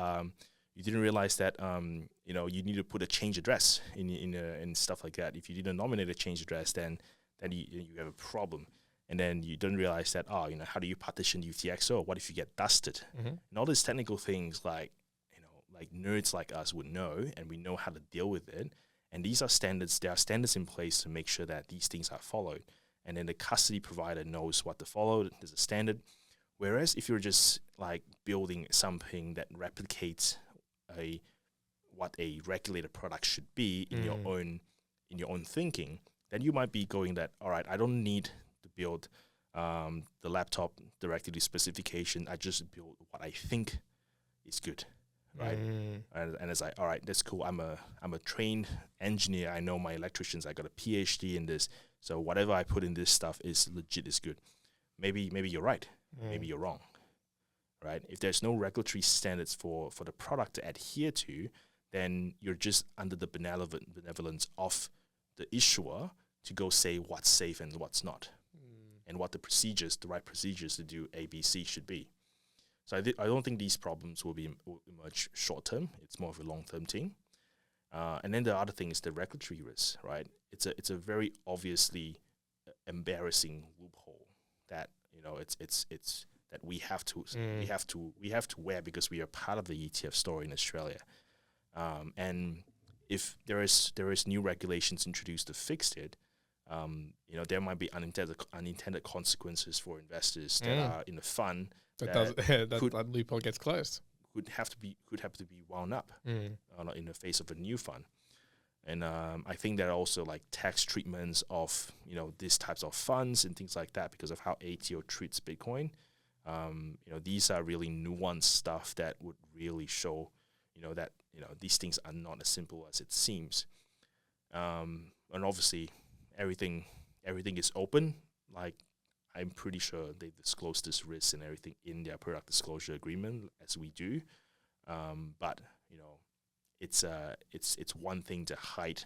you need to put a change address in stuff like that. If you didn't nominate a change address, then you have a problem. And then you don't realize that, how do you partition UTXO? What if you get dusted? And all these technical things like nerds like us would know, and we know how to deal with it. And these are standards. There are standards in place to make sure that these things are followed. And then the custody provider knows what to follow. There's a standard. Whereas if you're just like building something that replicates what a regulated product should be in your own thinking, then you might be going that, all right, I don't need to build the laptop directly to specification. I just build what I think is good, right? And it's like, all right, that's cool. I'm a trained engineer. I know my electricians. I got a PhD in this. So whatever I put in this stuff is legit, is good. Maybe you're right. Maybe you're wrong, right? If there's no regulatory standards for the product to adhere to, then you're just under the benevolence of the issuer to go say what's safe and what's not, and what the right procedures to do A, B, C should be. So I don't think these problems will emerge short term. It's more of a long term thing. And then the other thing is the regulatory risk, right? It's a very obviously embarrassing loophole that it's that we have to wear because we are part of the ETF story in Australia. And if there is new regulations introduced to fix it, there might be unintended consequences for investors that are in the fund that loophole gets closed. Could have to be wound up in the face of a new fund. And I think there are also like tax treatments of these types of funds and things like that because of how ATO treats Bitcoin. These are really nuanced stuff that would really show that these things are not as simple as it seems. And obviously everything is open. Like I'm pretty sure they disclose this risk and everything in their product disclosure agreement as we do. But it's one thing to hide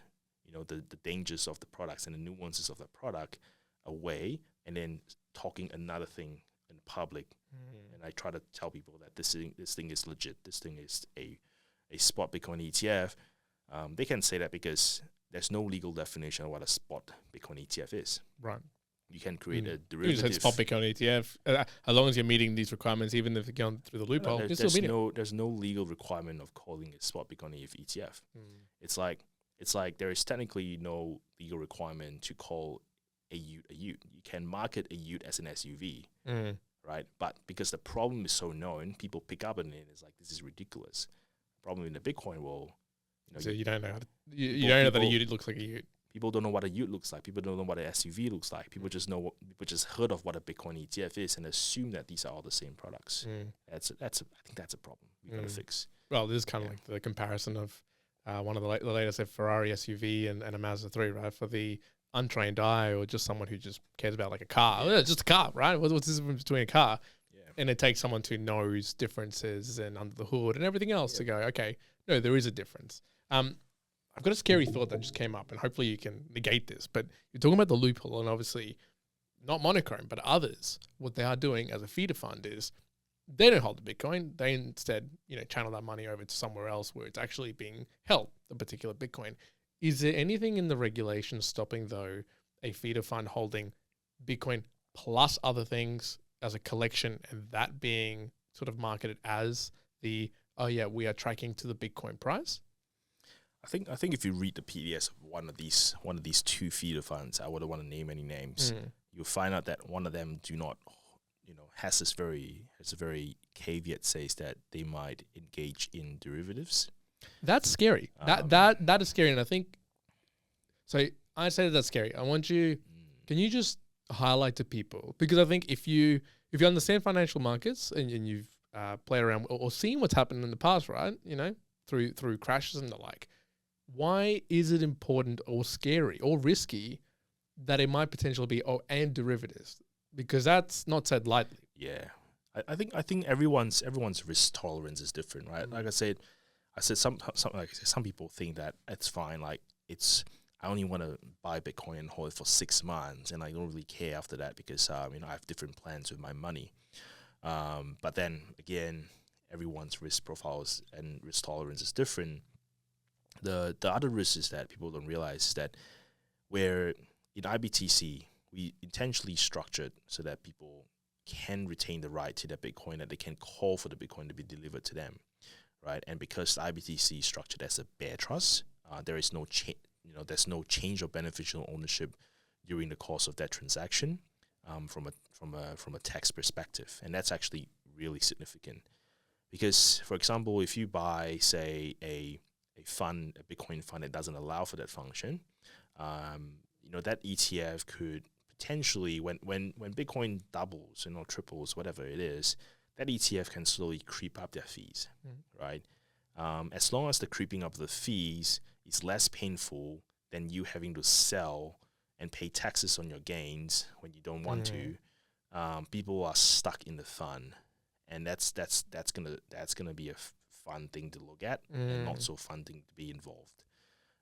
the dangers of the products and the nuances of the product away, and then talking another thing in public. And I try to tell people that this thing is legit. This thing is a spot Bitcoin ETF. They can say that because there's no legal definition of what a spot Bitcoin ETF is. Right. You can create a derivative. You just said spot Bitcoin ETF. As long as you're meeting these requirements, even if you're going through the loophole, there's no legal requirement of calling a spot Bitcoin ETF. It's like there is technically no legal requirement to call a Ute a Ute. You can market a Ute as an SUV, right? But because the problem is so known, people pick up on it. It's like, this is ridiculous. Problem in the Bitcoin world, so you don't know you don't know that a Ute looks like a Ute. People don't know what a Ute looks like. People don't know what an SUV looks like. People just heard of what a Bitcoin ETF is and assume that these are all the same products. I think that's a problem we got to fix. Well, this is kind of like the comparison of one of the latest Ferrari SUV and a Mazda 3, right? For the untrained eye or just someone who just cares about like a car. Yeah, just a car, right? What's the difference between a car? Yeah. And it takes someone who knows differences and under the hood and everything else to go, okay, no, there is a difference. I've got a scary thought that just came up, and hopefully you can negate this. But you're talking about the loophole, and obviously not Monochrome, but others. What they are doing as a feeder fund is they don't hold the Bitcoin. They instead, channel that money over to somewhere else where it's actually being held, the particular Bitcoin. Is there anything in the regulations stopping, though, a feeder fund holding Bitcoin plus other things as a collection, and that being sort of marketed as we are tracking to the Bitcoin price? I think if you read the PDS of one of these two feeder funds, I wouldn't want to name any names. You'll find out that one of them has a very caveat says that they might engage in derivatives. That's scary. That is scary, and I think so. I say that's scary. I want you. Can you just highlight to people, because I think if you understand financial markets and you've played around or seen what's happened in the past, right? Through crashes and the like. Why is it important or scary or risky that it might potentially be and derivatives? Because that's not said lightly. Yeah, I think everyone's risk tolerance is different, right? Like I said some people think that it's fine. Like I only want to buy Bitcoin and hold it for 6 months, and I don't really care after that because I have different plans with my money. But then again, everyone's risk profiles and risk tolerance is different. The other risk is that people don't realize is that where in IBTC, we intentionally structured so that people can retain the right to their Bitcoin, that they can call for the Bitcoin to be delivered to them, right? And because the IBTC is structured as a bear trust, there is no there's no change of beneficial ownership during the course of that transaction, from a tax perspective, and that's actually really significant. Because, for example, if you buy, say, a Bitcoin fund that doesn't allow for that function, that ETF could potentially, when Bitcoin doubles, triples, whatever it is, that ETF can slowly creep up their fees, right? As long as the creeping up of the fees is less painful than you having to sell and pay taxes on your gains when you don't want to, people are stuck in the fund, and that's gonna be a fun thing to look at and not so fun thing to be involved.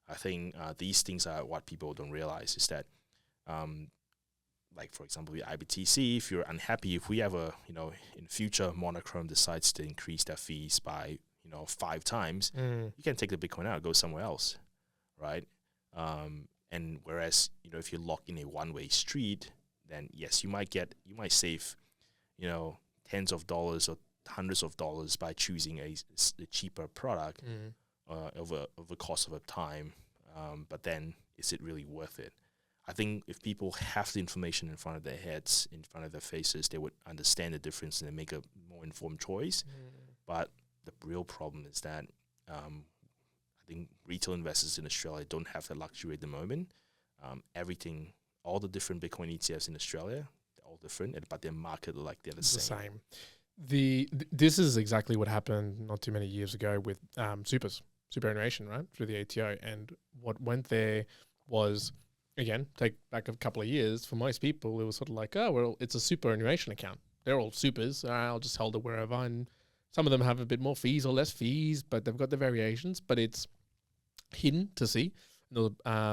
I think these things are what people don't realize is that, like for example, with IBTC, if you're unhappy, if we have in future Monochrome decides to increase their fees by 5 times, you can take the Bitcoin out, go somewhere else, right? And whereas if you lock in a one-way street, then yes, you might save tens of dollars or hundreds of dollars by choosing a cheaper product over the course of a time. But then, is it really worth it? I think if people have the information in front of their heads, in front of their faces, they would understand the difference and then make a more informed choice. But the real problem is that I think retail investors in Australia don't have the luxury at the moment. All the different Bitcoin ETFs in Australia, they're all different, but they're marketed like they're the same. This is exactly what happened not too many years ago with Superannuation, right, through the ATO. And what went there was, again, take back a couple of years, for most people, it was sort of like, oh, well, it's a superannuation account. They're all supers. I'll just hold it wherever. And some of them have a bit more fees or less fees, but they've got the variations, but it's hidden to see. The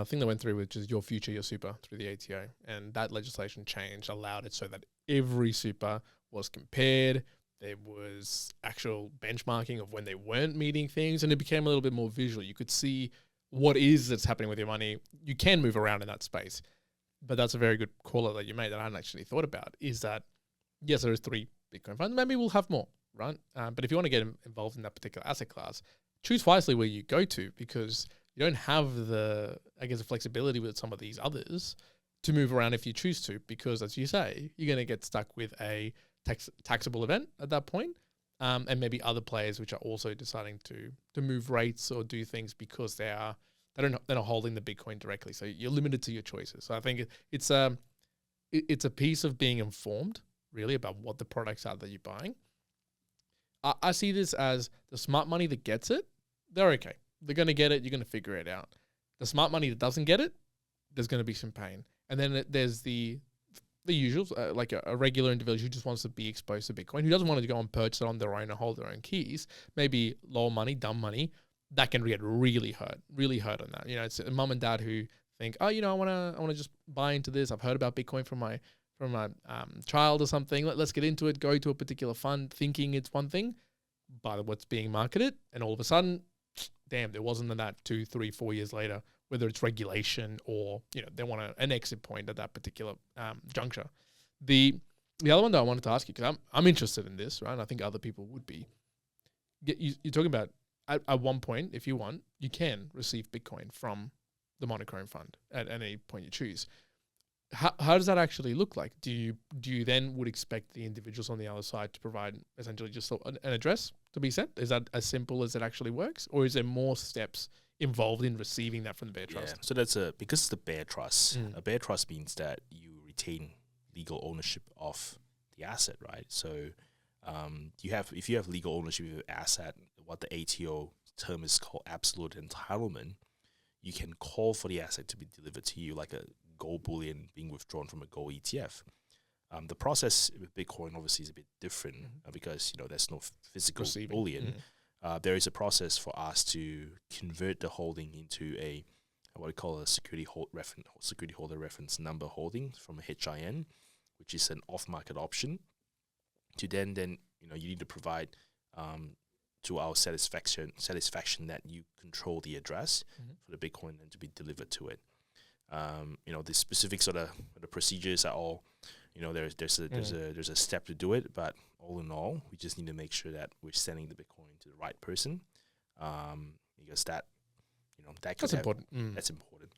thing that went through, which is Your Future, Your Super, through the ATO. And that legislation change allowed it so that every super was compared. There was actual benchmarking of when they weren't meeting things, and it became a little bit more visual. You could see what is that's happening with your money. You can move around in that space. But that's a very good call that you made that I hadn't actually thought about, is that, yes, there is 3 Bitcoin funds. Maybe we'll have more, right? But if you want to get involved in that particular asset class, choose wisely where you go to, because you don't have the flexibility with some of these others to move around if you choose to, because as you say, you're going to get stuck with a taxable event at that point, and maybe other players which are also deciding to move rates or do things because they're not holding the Bitcoin directly. So you're limited to your choices. So I think it's a piece of being informed really about what the products are that you're buying. I see this as the smart money that gets it, they're okay. They're going to get it. You're going to figure it out. The smart money that doesn't get it, there's going to be some pain. And then there's the usuals, like a regular individual who just wants to be exposed to Bitcoin, who doesn't want to go and purchase it on their own or hold their own keys, maybe low money, dumb money, that can get really hurt on that. It's a mum and dad who think, oh, I want to just buy into this. I've heard about Bitcoin from my child or something. Let's get into it, go to a particular fund thinking it's one thing by what's being marketed. And all of a sudden, damn, there wasn't that 2, 3, 4 years later, whether it's regulation or, they want an exit point at that particular juncture. The other one that I wanted to ask you, because I'm interested in this, right? And I think other people would be. You're talking about at one point, if you want, you can receive Bitcoin from the Monochrome fund at any point you choose. How does that actually look like? Do you then would expect the individuals on the other side to provide essentially just an address to be sent? Is that as simple as it actually works, or is there more steps involved in receiving that from the Bear Trust? So because it's the Bear Trust. A Bear Trust means that you retain legal ownership of the asset, right? So if you have legal ownership of the asset, what the ATO term is called absolute entitlement, you can call for the asset to be delivered to you like a gold bullion being withdrawn from a gold ETF. The process with Bitcoin obviously is a bit different because there's no physical bullion. There is a process for us to convert the holding into what we call a security holder reference number holding from a HIN, which is an off-market option. To then you need to provide to our satisfaction that you control the address for the Bitcoin and to be delivered to it. The specific sort of the procedures are all, there's a step to do it, but all in all, we just need to make sure that we're sending the Bitcoin to the right person, because that that That's important. That's important.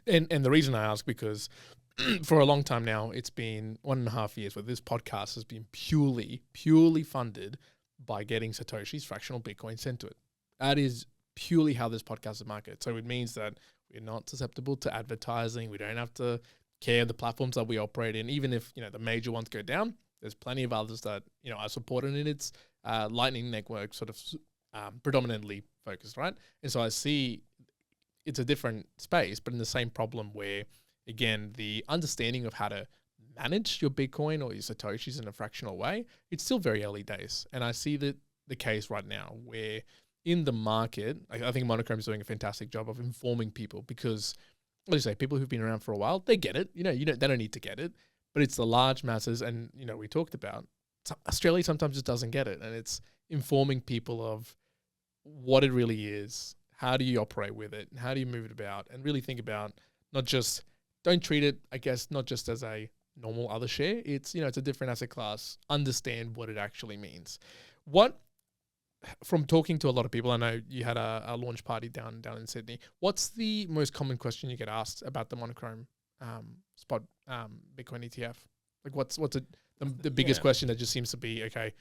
And the reason I ask, because for a long time now, it's been 1.5 years where this podcast has been purely funded by getting Satoshi's fractional Bitcoin sent to it. That is purely how this podcast is marketed. So it means that we're not susceptible to advertising. We don't have to care the platforms that we operate in. Even if, the major ones go down, there's plenty of others that, are supported in its Lightning Network sort of predominantly focused, right? And so I see it's a different space, but in the same problem where, again, the understanding of how to manage your Bitcoin or your Satoshis in a fractional way, it's still very early days. And I see that the case right now where in the market, I think Monochrome is doing a fantastic job of informing people because, like you say, people who've been around for a while, they get it. They don't need to get it, but it's the large masses. And, we talked about Australia sometimes just doesn't get it. And it's informing people of what it really is. How do you operate with it? How do you move it about? And really think about don't treat it, I guess, not just as a normal other share. It's, it's a different asset class. Understand what it actually means. From talking to a lot of people, I know you had a launch party down in Sydney. What's the most common question you get asked about the Monochrome spot Bitcoin ETF? Like what's the biggest question that just seems to be, okay,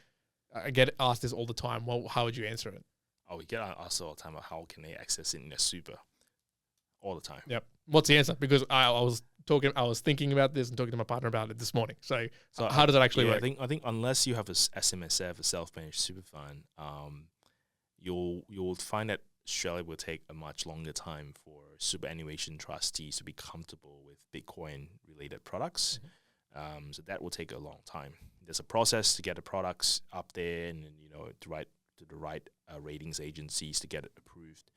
I get asked this all the time. Well, how would you answer it? Oh, we get asked all the time about how can they access it in their super all the time. Yep. What's the answer? Because I was thinking about this and talking to my partner about it this morning. So how does that actually work? I think unless you have a SMSF, a self-managed super fund, you'll find that Australia will take a much longer time for superannuation trustees to be comfortable with Bitcoin related products. So that will take a long time. There's a process to get the products up there and to the right ratings agencies to get it approved.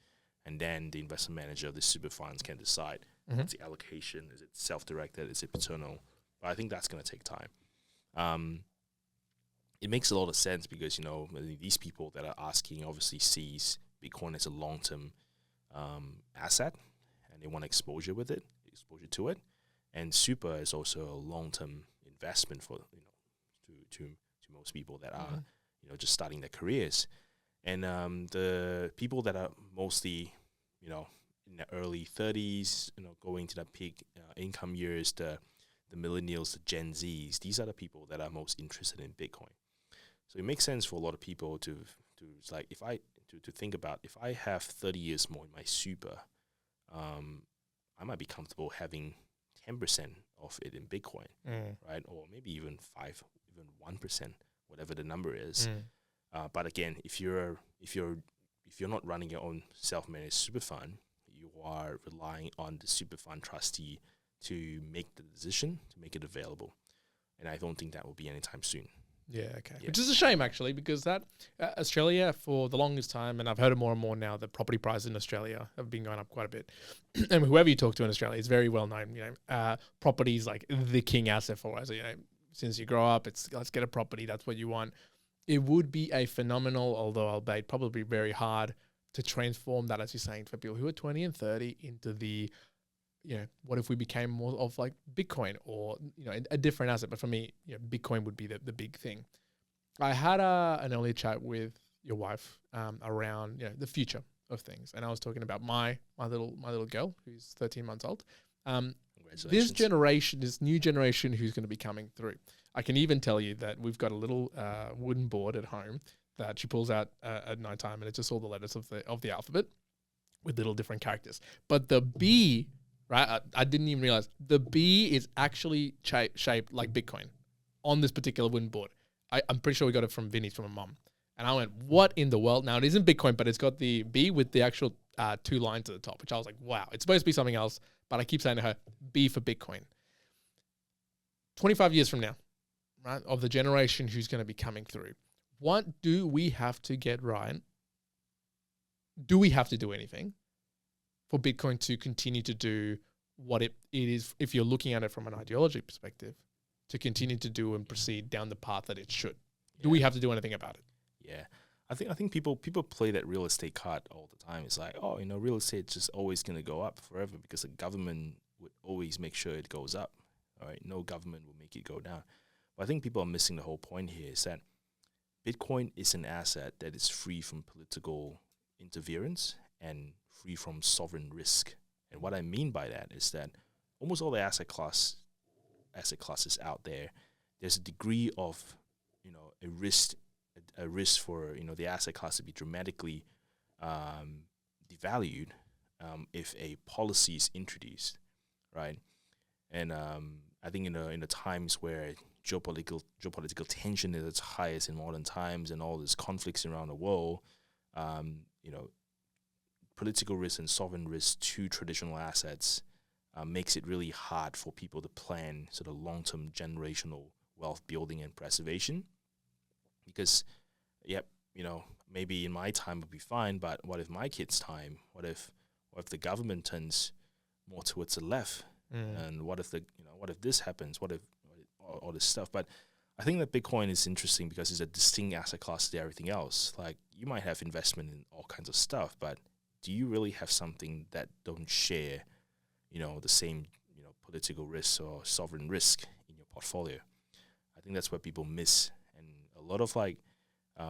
And then the investment manager of the super funds can decide what's the allocation. Is it self-directed? Is it paternal? But I think that's going to take time. It makes a lot of sense because, these people that are asking obviously sees Bitcoin as a long-term asset and they want exposure to it. And super is also a long-term investment for, to most people that are, just starting their careers. And the people that are mostly, in the early 30s, going to the peak income years, the millennials, the Gen Zs, these are the people that are most interested in Bitcoin. So it makes sense for a lot of people to think about, if I have 30 years more in my super, I might be comfortable having 10% of it in Bitcoin, right? Or maybe even 1%, whatever the number is. But again, if you're not running your own self-managed super fund, you are relying on the super fund trustee to make the decision, to make it available. And I don't think that will be anytime soon. Yeah, okay. Yeah. Which is a shame, actually, because that Australia, for the longest time, and I've heard it more and more now, that property prices in Australia have been going up quite a bit. And whoever you talk to in Australia is very well known. Property is like the king asset for us. Since you grow up, it's let's get a property. That's what you want. It would be a phenomenal, although albeit probably very hard, to transform that, as you're saying, for people who are 20 and 30 into the, what if we became more of like Bitcoin or, a different asset? But for me, Bitcoin would be the big thing. I had an earlier chat with your wife around, the future of things. And I was talking about my little girl who's 13 months old. This new generation who's going to be coming through. I can even tell you that we've got a little wooden board at home that she pulls out at nighttime, and it's just all the letters of the alphabet with little different characters. But the B, right? I didn't even realize the B is actually shaped like Bitcoin on this particular wooden board. I'm pretty sure we got it from Vinny's, from a mum. And I went, what in the world? Now, it isn't Bitcoin, but it's got the B with the actual 2 lines at the top, which I was like, wow, it's supposed to be something else. But I keep saying to her, B for Bitcoin. 25 years from now, right, of the generation who's going to be coming through, what do we have to get right? Do we have to do anything for Bitcoin to continue to do what it is, if you're looking at it from an ideology perspective, to continue to do and proceed down the path that it should? Do we have to do anything about it? Yeah. I think people play that real estate card all the time. It's like, real estate is just always going to go up forever because the government would always make sure it goes up. All right, no government will make it go down. But I think people are missing the whole point here is that Bitcoin is an asset that is free from political interference and free from sovereign risk. And what I mean by that is that almost all the asset classes out there, there's a degree of, a risk for, the asset class to be dramatically devalued if a policy is introduced, right? And I think in the times where geopolitical tension is its highest in modern times, and all these conflicts around the world, political risk and sovereign risk to traditional assets makes it really hard for people to plan sort of long-term generational wealth building and preservation. Because, maybe in my time would be fine, but what if my kid's time? What if the government turns more towards the left? And what if this happens? What if all this stuff? But I think that Bitcoin is interesting because it's a distinct asset class to everything else. Like, you might have investment in all kinds of stuff, but do you really have something that don't share, the same, political risk or sovereign risk in your portfolio? I think that's what people miss. And a lot of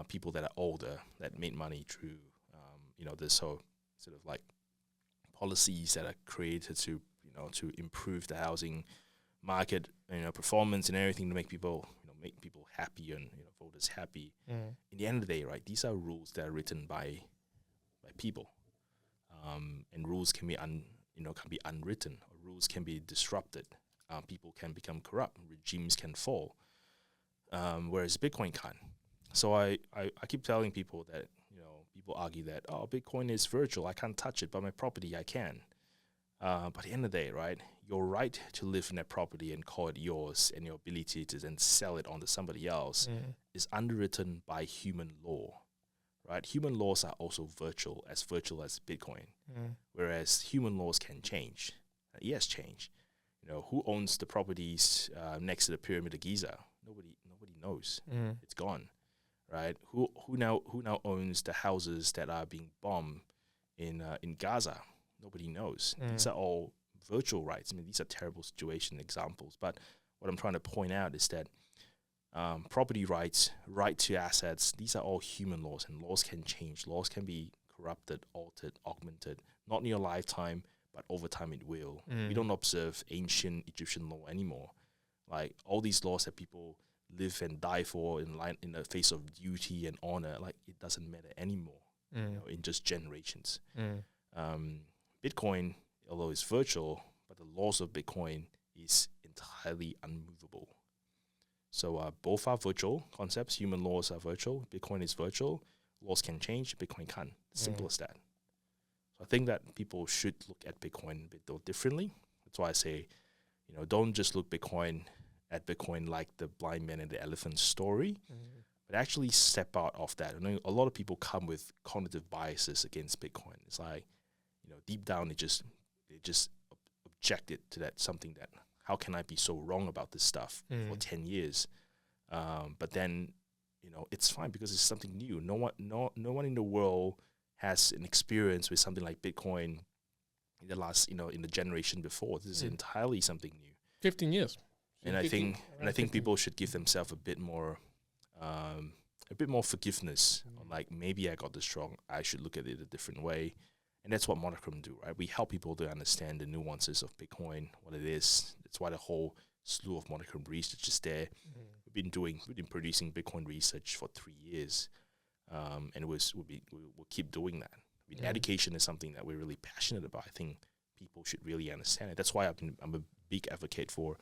people that are older that made money through, this whole sort of like policies that are created to improve the housing market, performance and everything to make people happy and voters happy. In the end of the day, right, these are rules that are written by people, and rules can be unwritten, or rules can be disrupted. People can become corrupt, regimes can fall, whereas Bitcoin can't. So I keep telling people that people argue that Bitcoin is virtual, I can't touch it, but my property I can. But at the end of the day, right, your right to live in that property and call it yours, and your ability to then sell it on to somebody else is underwritten by human law, right? Human laws are also virtual as Bitcoin, whereas human laws can change. It has changed. Who owns the properties next to the Pyramid of Giza? Nobody knows. It's gone, right? Who now owns the houses that are being bombed in Gaza? Nobody knows. These are all virtual rights. I mean, these are terrible situation examples. But what I'm trying to point out is that property rights, right to assets, these are all human laws, and laws can change. Laws can be corrupted, altered, augmented, not in your lifetime, but over time it will. We don't observe ancient Egyptian law anymore. Like, all these laws that people live and die for in the face of duty and honor, like, it doesn't matter anymore, in just generations. Bitcoin, although it's virtual, but the laws of Bitcoin is entirely unmovable. So both are virtual concepts. Human laws are virtual. Bitcoin is virtual. Laws can change. Bitcoin can't. Simple as that. So I think that people should look at Bitcoin a bit differently. That's why I say, don't just look at Bitcoin like the blind man and the elephant story, but actually step out of that. I know a lot of people come with cognitive biases against Bitcoin. It's like, deep down they just objected to that, something that, how can I be so wrong about this stuff for 10 years? But then, it's fine because it's something new. No one in the world has an experience with something like Bitcoin in the last, in the generation before. This is entirely something new. 15 years. And I think people should give themselves a bit more forgiveness. On like, maybe I got this wrong. I should look at it a different way. And that's what Monochrome do, right? We help people to understand the nuances of Bitcoin, what it is. That's why the whole slew of Monochrome research is there. We've been producing Bitcoin research for 3 years, and we'll keep doing that. I mean, education is something that we're really passionate about. I think people should really understand it. That's why I'm a big advocate for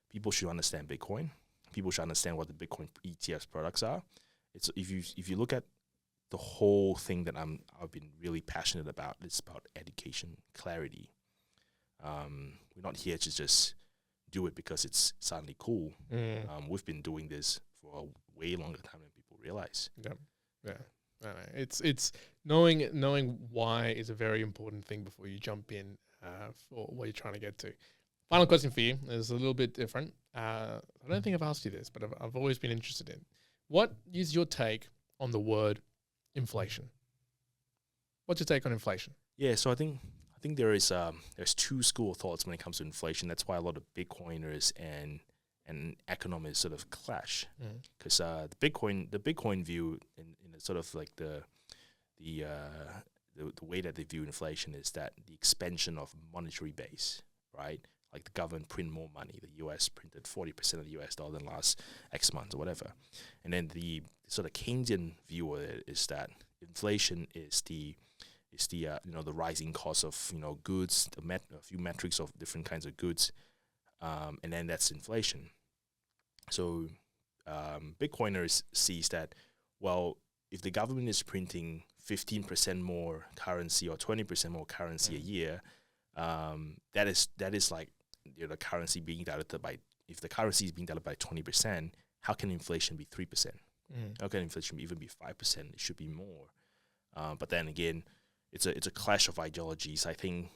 people should understand Bitcoin. People should understand what the Bitcoin ETF products are. It's if you look at the whole thing that I've been really passionate about, it's about education, clarity. We're not here to just do it because it's suddenly cool. We've been doing this for a way longer time than people realize. Yeah. It's knowing why is a very important thing before you jump in for what you're trying to get to. Final question for you is a little bit different. I don't think I've asked you this, but I've always been interested in. What is your take on the word inflation? What's your take on inflation? Yeah, so I think there's two school of thoughts when it comes to inflation. That's why a lot of Bitcoiners and economists sort of clash, because the Bitcoin view in sort of like the the way that they view inflation is that the expansion of monetary base, right? Like the government print more money. The US printed 40% of the US dollar in the last X months or whatever. And then the sort of Keynesian view of it is that inflation is the the rising cost of goods, a few metrics of different kinds of goods, and then that's inflation. So Bitcoiners sees that, well, if the government is printing 15% more currency or 20% more currency a year, that is like the currency being diluted by, if the currency is being diluted by 20%, how can inflation be 3%? How can inflation even be 5%? It should be more. But then again, it's a clash of ideologies. I think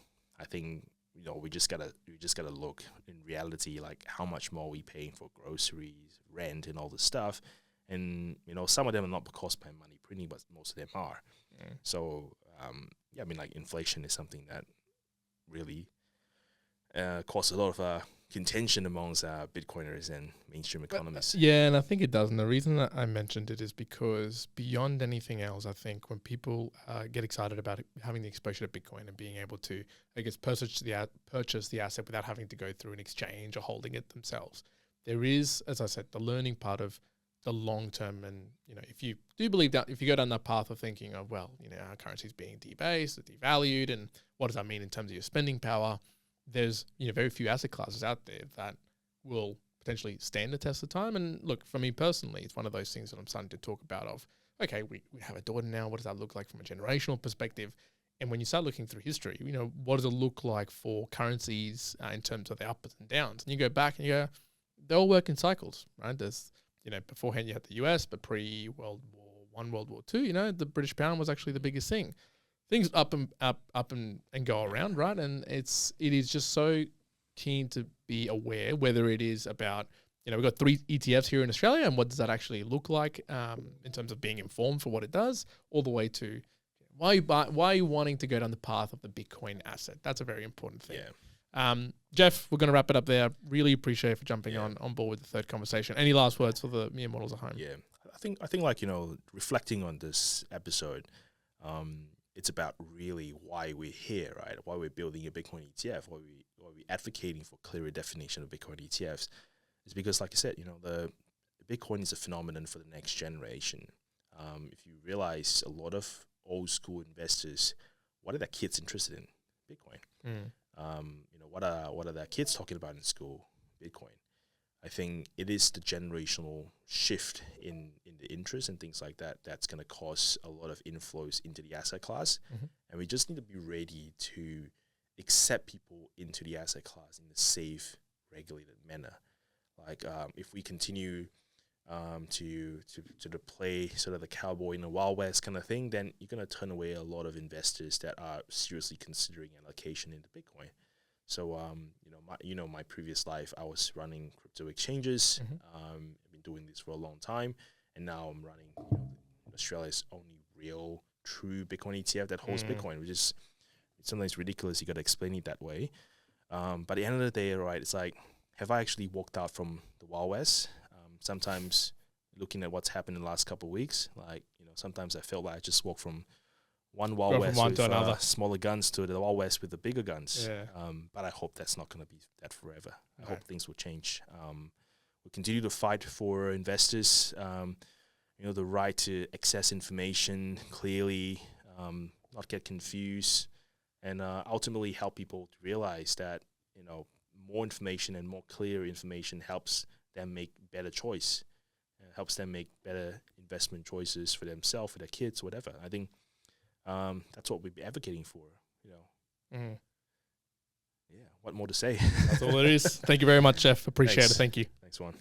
we just gotta look in reality, like how much more we paying for groceries, rent, and all this stuff. And some of them are not caused by money printing, but most of them are. So like inflation is something that really causes a lot of contention amongst Bitcoiners and mainstream economists. Yeah, and I think it does. And the reason that I mentioned it is because beyond anything else, I think when people get excited about having the exposure to Bitcoin and being able to, I guess, purchase the asset without having to go through an exchange or holding it themselves, there is, as I said, the learning part of the long term. And if you do believe that, if you go down that path of thinking of, well, our currency is being debased or devalued, and what does that mean in terms of your spending power? There's very few asset classes out there that will potentially stand the test of time. And look, for me personally, it's one of those things that I'm starting to talk about of, okay, we have a daughter now. What does that look like from a generational perspective? And when you start looking through history, what does it look like for currencies in terms of the ups and downs? And you go back and you go, they all work in cycles, right? There's, beforehand you had the US, but pre-World War I, World War II, the British pound was actually the biggest thing. Things up and go around, right? And it is just so keen to be aware, whether it is about, we've got 3 ETFs here in Australia, and what does that actually look like in terms of being informed for what it does, all the way to why are you wanting to go down the path of the Bitcoin asset? That's a very important thing. Yeah. Jeff, we're going to wrap it up there. Really appreciate you for jumping on board with the third conversation. Any last words for the mere mortals at home? Yeah, I think like reflecting on this episode, it's about really why we're here, right? Why we're building a Bitcoin ETF, why we're advocating for clearer definition of Bitcoin ETFs, is because, like I said, the Bitcoin is a phenomenon for the next generation. If you realize a lot of old school investors, what are their kids interested in? Bitcoin. What are their kids talking about in school? Bitcoin. I think it is the generational shift in the interest and things like that that's going to cause a lot of inflows into the asset class. And we just need to be ready to accept people into the asset class in a safe, regulated manner. Like if we continue to play sort of the cowboy in the Wild West kind of thing, then you're going to turn away a lot of investors that are seriously considering allocation into Bitcoin. So, my previous life, I was running crypto exchanges. I've been doing this for a long time, and now I'm running Australia's only real, true Bitcoin ETF that holds Bitcoin, which is sometimes ridiculous. You got to explain it that way. But at the end of the day, right, it's like, have I actually walked out from the Wild West? Sometimes looking at what's happened in the last couple of weeks, like, sometimes I felt like I just walked from one Wild West with smaller guns to the Wild West with the bigger guns. Yeah. But I hope that's not going to be that forever. I hope things will change. We'll continue to fight for investors, the right to access information clearly, not get confused, and ultimately help people to realize that, more information and more clear information helps them make better choice, helps them make better investment choices for themselves, for their kids, whatever. I think that's what we'd be advocating for, Yeah, what more to say? That's all it is. Thank you very much, Jeff. Appreciate it. Thank you. Thanks, Juan.